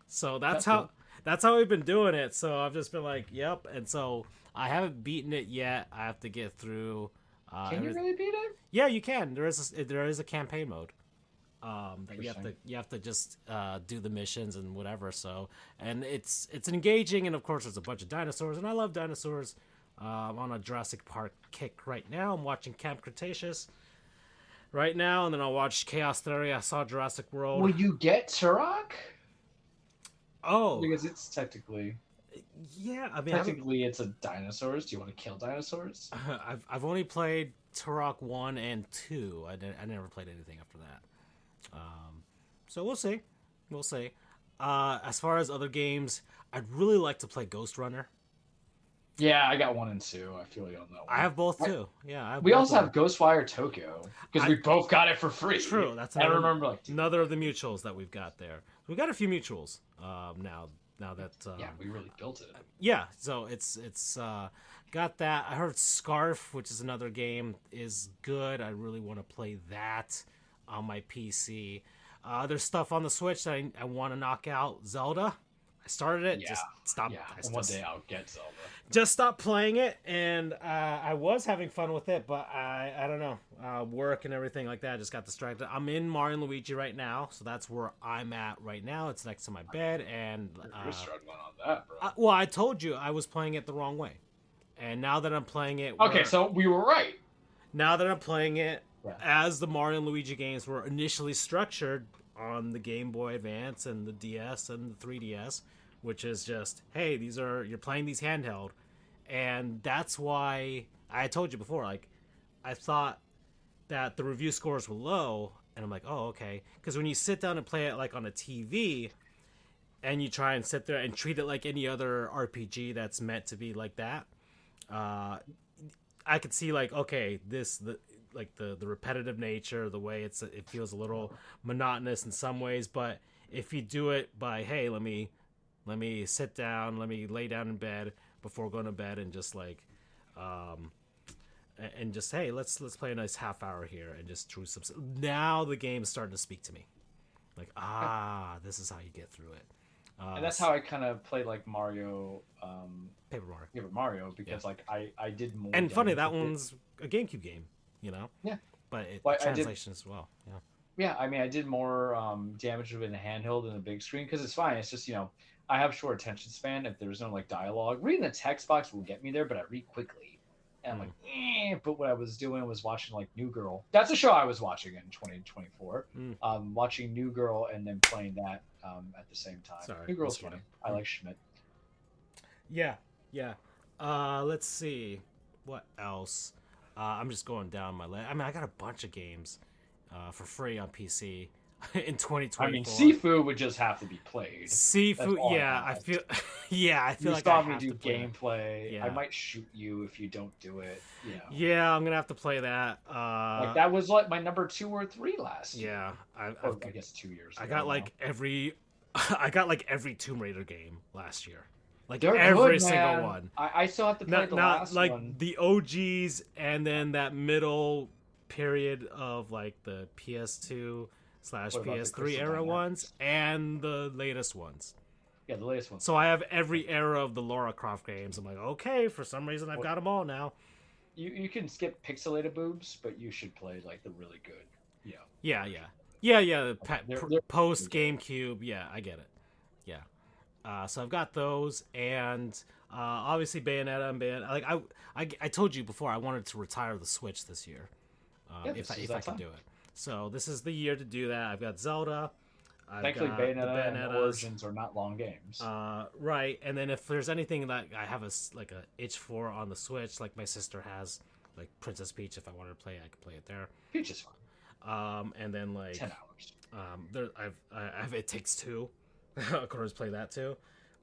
So That's cool. that's how we've been doing it. So I've just been like, yep. And so I haven't beaten it yet. I have to get through. Can you really beat it? Yeah, you can. There is a campaign mode. That Interesting. you have to just do the missions and whatever. So and it's engaging, and of course there's a bunch of dinosaurs, and I love dinosaurs. I'm on a Jurassic Park kick right now. I'm watching Camp Cretaceous right now, and then I'll watch Chaos Theory. I saw Jurassic World. Will you get Turok? Oh, Because it's technically yeah. I mean, technically it's a dinosaurs. Do you want to kill dinosaurs? I've only played Turok 1 and 2. I never played anything after that. So we'll see. We'll see. As far as other games, I'd really like to play Ghost Runner. Yeah, I got 1 and 2. I feel you on that I one. have both too. Yeah, I have We both also of have them. Ghostwire Tokyo because I we both got it for free. True. That's I remember like, dude, another of the mutuals that we've got there. We got a few mutuals now. Now that yeah, we really built it. yeah, so it's got that. I heard Scarf, which is another game, is good. I really want to play that on my PC. There's stuff on the Switch that I want to knock out. Zelda. I started it, Yeah, just stopped. yeah. And one day I'll get Zelda. Just stopped playing it, and I was having fun with it, but I don't know, work and everything like that. I just got distracted. I'm in Mario and Luigi right now, so that's where I'm at right now. It's next to my bed, and You're struggling on that, bro. well, I told you I was playing it the wrong way, and now that I'm playing it, Okay, so we were right. now that I'm playing it Yeah. as the Mario and Luigi games were initially structured on the Game Boy Advance and the DS and the 3DS, which is just, hey, you're playing these handheld, and that's why I told you before, like, I thought that the review scores were low, and I'm like, oh, okay, because when you sit down and play it like on a TV, and you try and sit there and treat it like any other RPG that's meant to be like that, uh, I could see like, okay, the repetitive nature, the way it feels a little monotonous in some ways, but if you do it by, hey, let me sit down, let me lay down in bed before going to bed, and just like um and just, hey, let's play a nice half hour here and just through some, now the game's starting to speak to me, like, this is how you get through it. And that's how I kind of played like Mario, Paper Mario. Paper Mario, because Yeah. like I did more. And funny, damage that with it. one's a GameCube game, you know, Yeah. but it Well, I did. translation as well. Yeah. Yeah, I mean, I did more damage with a handheld than a big screen because it's fine. It's just, I have short attention span. If there's no like dialogue, reading the text box will get me there, but I read quickly. And I'm like, But what I was doing was watching like New Girl. That's a show I was watching in 2024. Watching New Girl and then playing that at the same time. Sorry, New Girl's mosquito. funny. I like Schmidt. Yeah, yeah. Let's see what else. I'm just going down my list. I mean, I got a bunch of games for free on PC in 2024. I mean, Sifu would just have to be played. Seafood. all I Yeah, I have. feel. Yeah, I feel You like saw I me have do to play it. gameplay. Yeah. I might shoot you if you don't do it. Yeah, I'm gonna have to play that. Like that was like my number 2 or 3 last year. Yeah, Or, I guess 2 years. I ago, got don't like know. every, I got like every Tomb Raider game last year. Like They're every good, single man. one. I still have to play Not the not last like one. the OGs, and then that middle period of like the PS2 / What about the PS3 Crystal era Dynamics? ones and the latest ones. Yeah, the latest one. So I have every era of the Lara Croft games. I'm like, okay, for some reason I've got them all now. You can skip pixelated boobs, but you should play like the really good. Yeah. Yeah. They're Post GameCube. Yeah, I get it. Yeah. So I've got those, and obviously Bayonetta and Bayonetta. Like I told you before, I wanted to retire the Switch this year, Yeah, if this is I that can time. do it. So this is the year to do that. I've got Zelda. I've Thankfully, got the Bayonetta and Bayonettas. Origins are not long games. Right, and then if there's anything that I have like a itch for on the Switch, like my sister has, like Princess Peach. If I wanted to play, I could play it there. Peach is fun. And then like 10 hours. I've It Takes Two. Of course, play that too.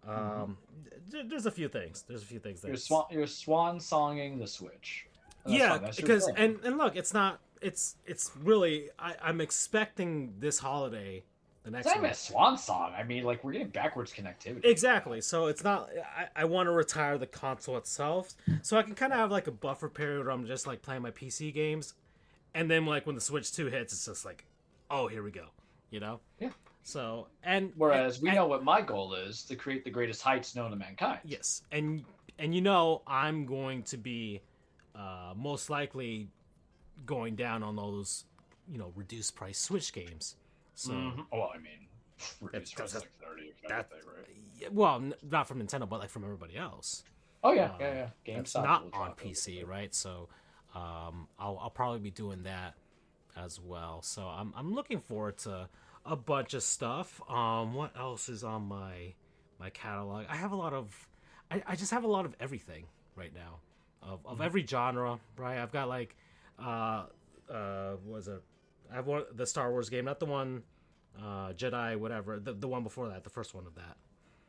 Mm-hmm. There's a few things. There's a few things that You're swan songing the Switch. And yeah, that's because and look, it's not. It's really. I'm expecting this holiday. The next it's not one. even a swan song. I mean, like we're getting backwards connectivity. Exactly. So it's not. I want to retire the console itself, so I can kind of have like a buffer period where I'm just like playing my PC games, and then like when the Switch 2 hits, it's just like, oh, here we go. You know. Yeah. So whereas we know what my goal is to create the greatest heights known to mankind. Yes, and you know I'm going to be most likely going down on those reduced price Switch games. So Well, I mean, reduced price like 30 if anything, right? well, not from Nintendo, but like from everybody else. Oh yeah. It's not on PC, right? So I'll probably be doing that as well. So I'm looking forward to a bunch of stuff. What else is on my catalog? I have a lot of I just have a lot of everything right now of every genre, right? I've got like was it I have one the Star Wars game, not the one Jedi whatever, the one before that, the first one of that.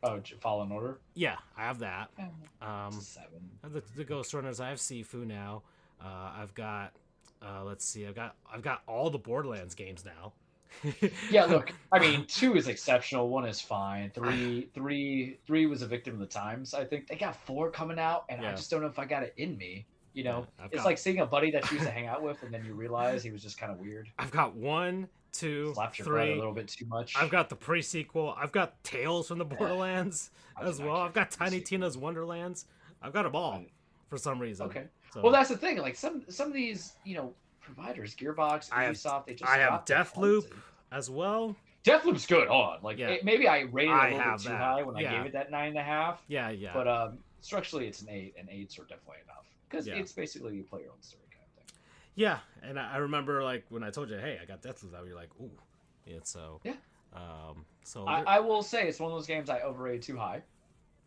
Oh, Fallen Order. Yeah, I have that. 7. I have the Ghost Runners. I have Sifu now. I've got let's see. I've got all the Borderlands games now. Yeah, look. I mean, 2 is exceptional. 1 is fine. 3 was a victim of the times. I think they got 4 coming out, and I just don't know if I got it in me. You know, it's like seeing a buddy that you used to hang out with, and then you realize he was just kind of weird. I've got 1, 2, Slapped your 3. brother a little bit too much. I've got the pre-sequel. I've got Tales from the Borderlands as well. I've got Tiny Tina's Wonderlands. I've got them all for some reason. Okay. So, well, that's the thing. Like some of these, providers, Gearbox, Ubisoft, they just I have Deathloop as well. Deathloop's good. Hold on. Like maybe I rated it a little bit too high when I gave it that 9.5. Yeah. But structurally, it's an 8, and 8s are definitely enough because it's basically you play your own story kind of thing. Yeah, and I remember like when I told you, hey, I got Deathloop, you're like, ooh, yeah. So yeah. So I will say it's one of those games I overrated too high,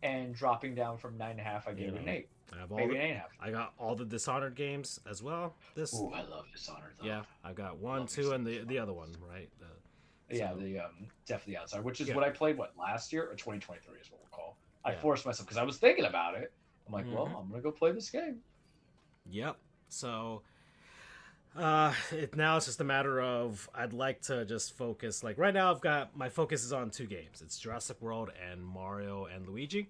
and dropping down from 9.5, I gave it an 8. I have maybe an 8.5. I got all the Dishonored games as well. Ooh, I love Dishonored though. Yeah, I've got 1, 2, and the other one, right? The definitely Outside, which is what I played last year or 2023 is what we'll call. I forced myself because I was thinking about it. I'm like, well, I'm gonna go play this game. Yep. So now it's just a matter of I'd like to just focus. Like right now, I've got my focus is on 2 games. It's Jurassic World and Mario and Luigi.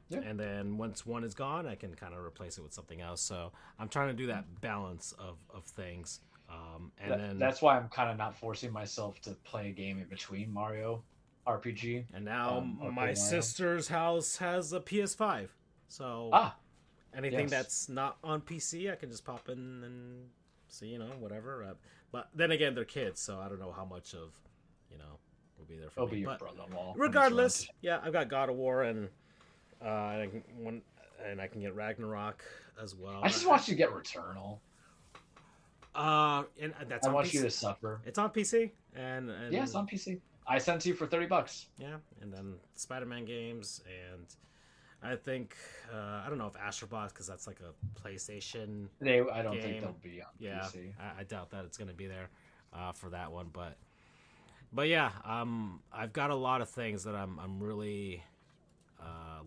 Yeah. And then once one is gone, I can kind of replace it with something else. So I'm trying to do that balance of things. That's why I'm kind of not forcing myself to play a game in between Mario RPG. And now my sister's house has a PS5. So anything that's not on PC, I can just pop in and see, whatever. But then again, they're kids, so I don't know how much of, will be there for me. It'll be your but brother-in-law. Regardless, yeah, I've got God of War and I can get Ragnarok as well. I just want you to get Returnal. And that's I on want PC. you to suffer. It's on PC, and yeah, it's on PC. I sent it to you for $30. Yeah, and then Spider-Man games, and I think I don't know if Astrobots because that's like a PlayStation. I don't think they'll be on PC. I doubt that it's going to be there for that one, but yeah, I've got a lot of things that I'm really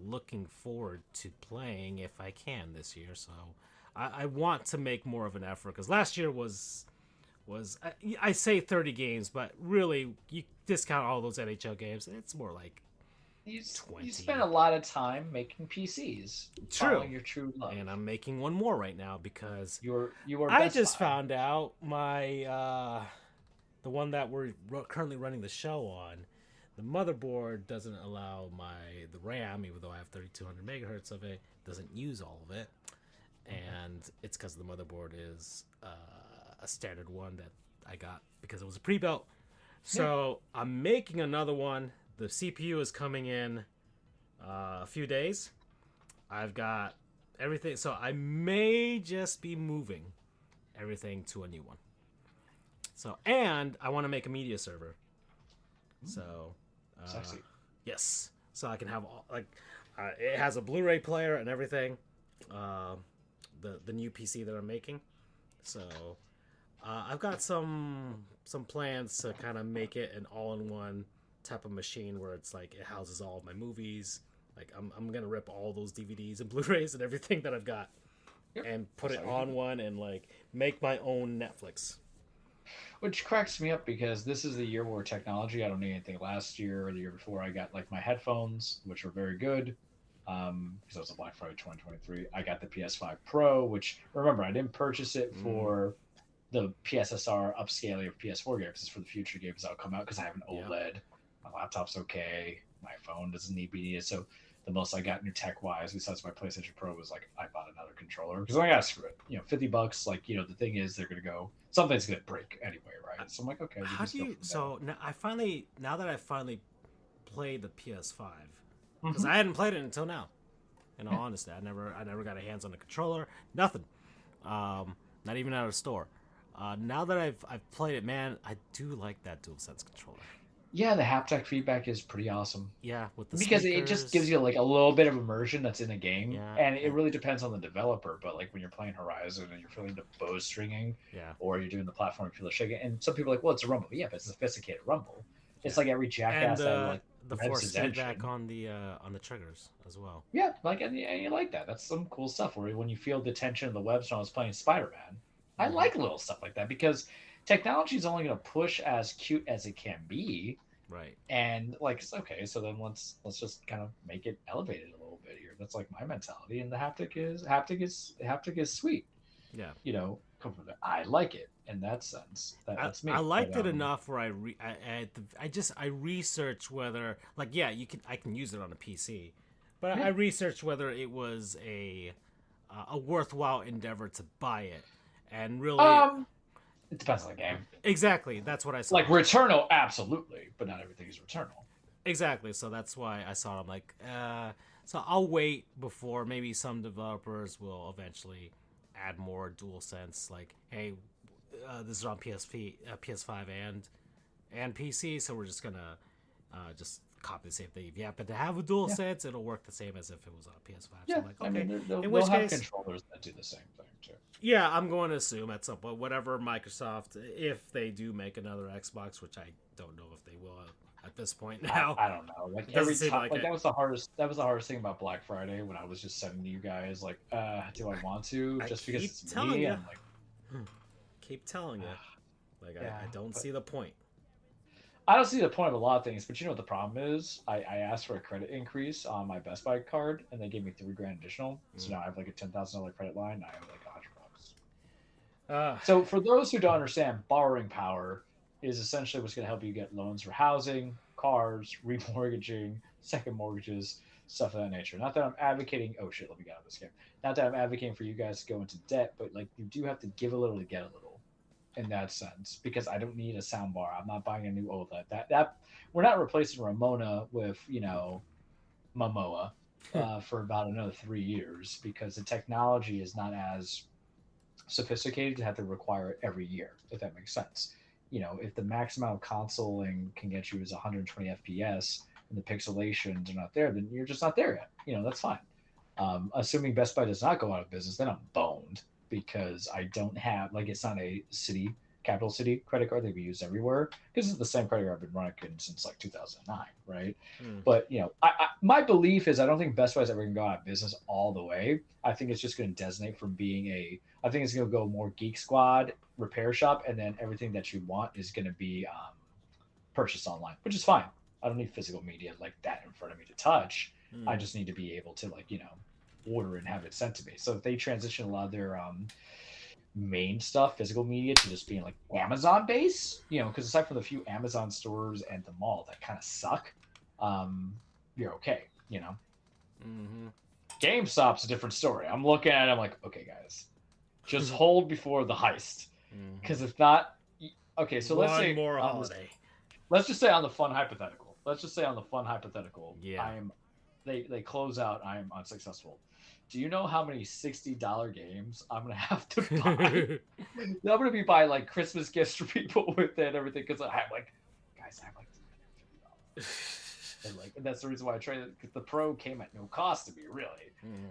looking forward to playing if I can this year. So I want to make more of an effort because last year was I say 30 games, but really you discount all those NHL games, it's more like you 20. You spend a lot of time making PCs. Following your true love. And I'm making one more right now because you are. I just found out my the one that we're currently running the show on. The motherboard doesn't allow the RAM, even though I have 3200 megahertz of it, doesn't use all of it, and it's because the motherboard is a standard one that I got because it was a pre-built. So I'm making another one. The CPU is coming in a few days. I've got everything, so I may just be moving everything to a new one. So, and I want to make a media server. So, Sexy. yes, so I can have it has a Blu-ray player and everything. Uh, the new PC that I'm making. So I've got some plans to kind of make it an all-in-one type of machine where it's like it houses all of my movies. Like I'm gonna rip all those DVDs and Blu-rays and everything that I've got Yep. and put That's it how you do on it. one and like make my own Netflix. Which cracks me up because this is the year where technology. I don't need anything. Last year or the year before, I got like my headphones, which were very good. Because it was a Black Friday 2023. I got the PS5 Pro, which remember I didn't purchase it Mm, for the PSSR upscaling of PS4 games. It's for the future games that'll come out because I have an yeah. OLED. My laptop's okay. My phone doesn't need to be needed. So the most I got new tech wise, besides my PlayStation Pro, was like I bought another controller because I got screw it. $50. Like the thing is they're gonna go something's gonna break anyway, right? So I'm like, okay, we How just do go you? from there. So now that I finally played the PS5, because Mm-hmm. I hadn't played it until now. In all honesty, I never got a hands on the controller, nothing. Not even at a store. Now that I've played it, man, I do like that DualSense controller. Yeah, the haptic feedback is pretty awesome Yeah, with the because it just gives speakers. you like a little bit of immersion that's in the game, Yeah, and it really depends on the developer. But like when you're playing Horizon and you're feeling the bowstringing, yeah, or you're doing the platform, you feel the shaking, and some people are like, well, it's a rumble. Yeah, but it's a sophisticated rumble. It's yeah, like every and jackass that like the revs force his feedback engine. on the triggers as well. Yeah, like and you like that. That's some cool stuff. Where when you feel the tension of the webs when I was playing Spider Man, I Hmm. like little stuff like that because technology is only going to push as cute as it can be, Right. and like it's okay, so then let's just kind of make it elevated a little bit here. That's like my mentality, and the haptic is sweet. Yeah. Come from there. I like it in that sense. That's I me. But liked it enough where I researched whether like yeah I can use it on a PC, but I yeah, researched whether it was a worthwhile endeavor to buy it, and really it depends on the game. exactly that's what I Like saw. Returnal, absolutely, but not everything is Returnal. Exactly, so that's why I saw it. I'm like, so I'll wait before maybe some developers will eventually add more dual sense. Like, hey, this is on PS5 and PC, so we're just gonna just copy the same thing. If you happen to have a dual Yeah, sense, it'll work the same as if it was on PS5. So yeah. I'm like, I mean, okay. they'll In they'll which have case, controllers that do the same thing too. yeah, I'm going to assume at some point, whatever Microsoft, if they do make another Xbox, which I don't know if they will at this point I, now. I don't know. Like It doesn't every seem time, like like it. that was the hardest thing about Black Friday when I was just sending you guys like, do I want to? I Just because keep it's telling me, you, I'm like, keep telling you. Like yeah. I don't But see the point. I don't see the point of a lot of things. But you know what the problem is? I asked for a credit increase on my Best Buy card, and they gave me 3 grand additional. So Mm. now I have like a $10,000 credit line. I have like $100. Uh, So for those who don't understand, borrowing power is essentially what's going to help you get loans for housing, cars, remortgaging, second mortgages, stuff of that nature. Not that I'm advocating. Oh shit, let me get out of this game. Not that I'm advocating for you guys to go into debt, but like you do have to give a little to get a little in that sense because I don't need a sound bar. I'm not buying a new OLED. That we're not replacing Ramona with Momoa for about another 3 years because the technology is not as sophisticated to have to require it every year, if that makes sense. If the max amount of consoling can get you is 120 FPS and the pixelations are not there, then you're just not there yet. That's fine. Assuming Best Buy does not go out of business, then I'm boned because I don't have like it's not a capital city credit card that we use everywhere because it's the same credit card I've been running since like 2009, right? mm, But my belief is I don't think Best Buy is ever going to go out of business all the way. I think it's just going to designate from being I think it's going to go more Geek Squad repair shop, and then everything that you want is going to be purchased online, which is fine. I don't need physical media like that in front of me to touch. I mm, just need to be able to order and have it sent to me. So if they transition a lot of their main stuff, physical media, to just being like Amazon base, because aside from the few Amazon stores and the mall that kind of suck, you're okay. mm-hmm, GameStop's a different story. I'm looking at it, I'm like, okay, guys, just hold before the heist, mm-hmm. because if not, okay. So let's One say more holiday. let's just say on the fun hypothetical. Let's just say on the fun hypothetical, Yeah. I am they close out. I am unsuccessful. Do you know how many $60 games I'm gonna have to buy? I'm gonna be buying like Christmas gifts for people with it and everything because I have like, guys, I have like And that's the reason why I traded, because the pro came at no cost to me, really.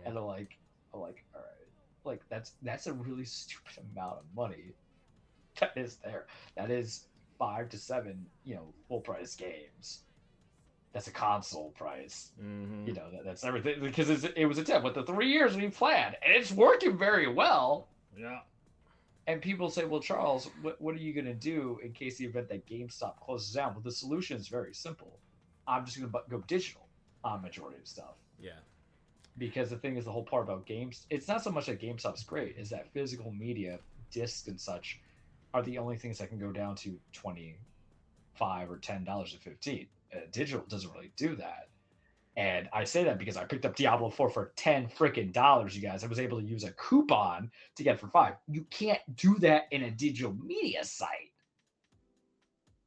And I'm like, all right, like that's a really stupid amount of money that is there. That is 5 to 7, full price games. That's a console price. That's everything, because it was a tip with the 3 years we planned, and it's working very well. Yeah. And people say, well, Charles, what are you going to do in case the event that GameStop closes down? Well, the solution is very simple. I'm just going to go digital on majority of stuff. Yeah. Because the thing is, the whole part about games, it's not so much that GameStop's great, is that physical media, discs and such, are the only things that can go down to $25 or $10 to 15. Digital doesn't really do that. And I say that because I picked up Diablo 4 for $10 freaking dollars, you guys. I was able to use a coupon to get it for $5. You can't do that in a digital media site.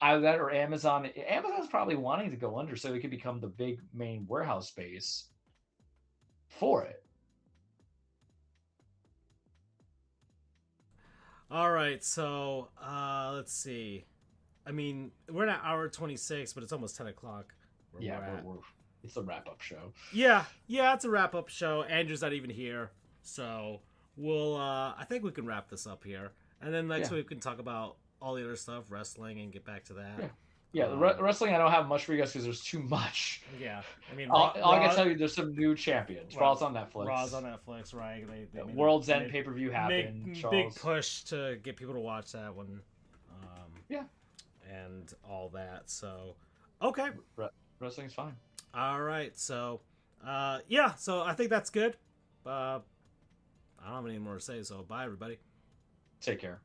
Either that or Amazon. Amazon's probably wanting to go under so it could become the big main warehouse space for it. All right, so let's see. I mean, we're at hour 26, but it's almost 10 o'clock. It's a wrap-up show. Yeah, it's a wrap-up show. Andrew's not even here, so we'll. I think we can wrap this up here, and then next week we can talk about all the other stuff, wrestling, and get back to that. Yeah, the wrestling I don't have much for you guys because there's too much. Yeah, I mean, I can tell you there's some new champions. Raw's on Netflix. Raw's on Netflix, right? They World's End pay-per-view happened. Big push to get people to watch that one. Yeah. And all that. So, okay. Wrestling's fine. All right. So, so I think that's good. I don't have any more to say, so bye, everybody. Take care.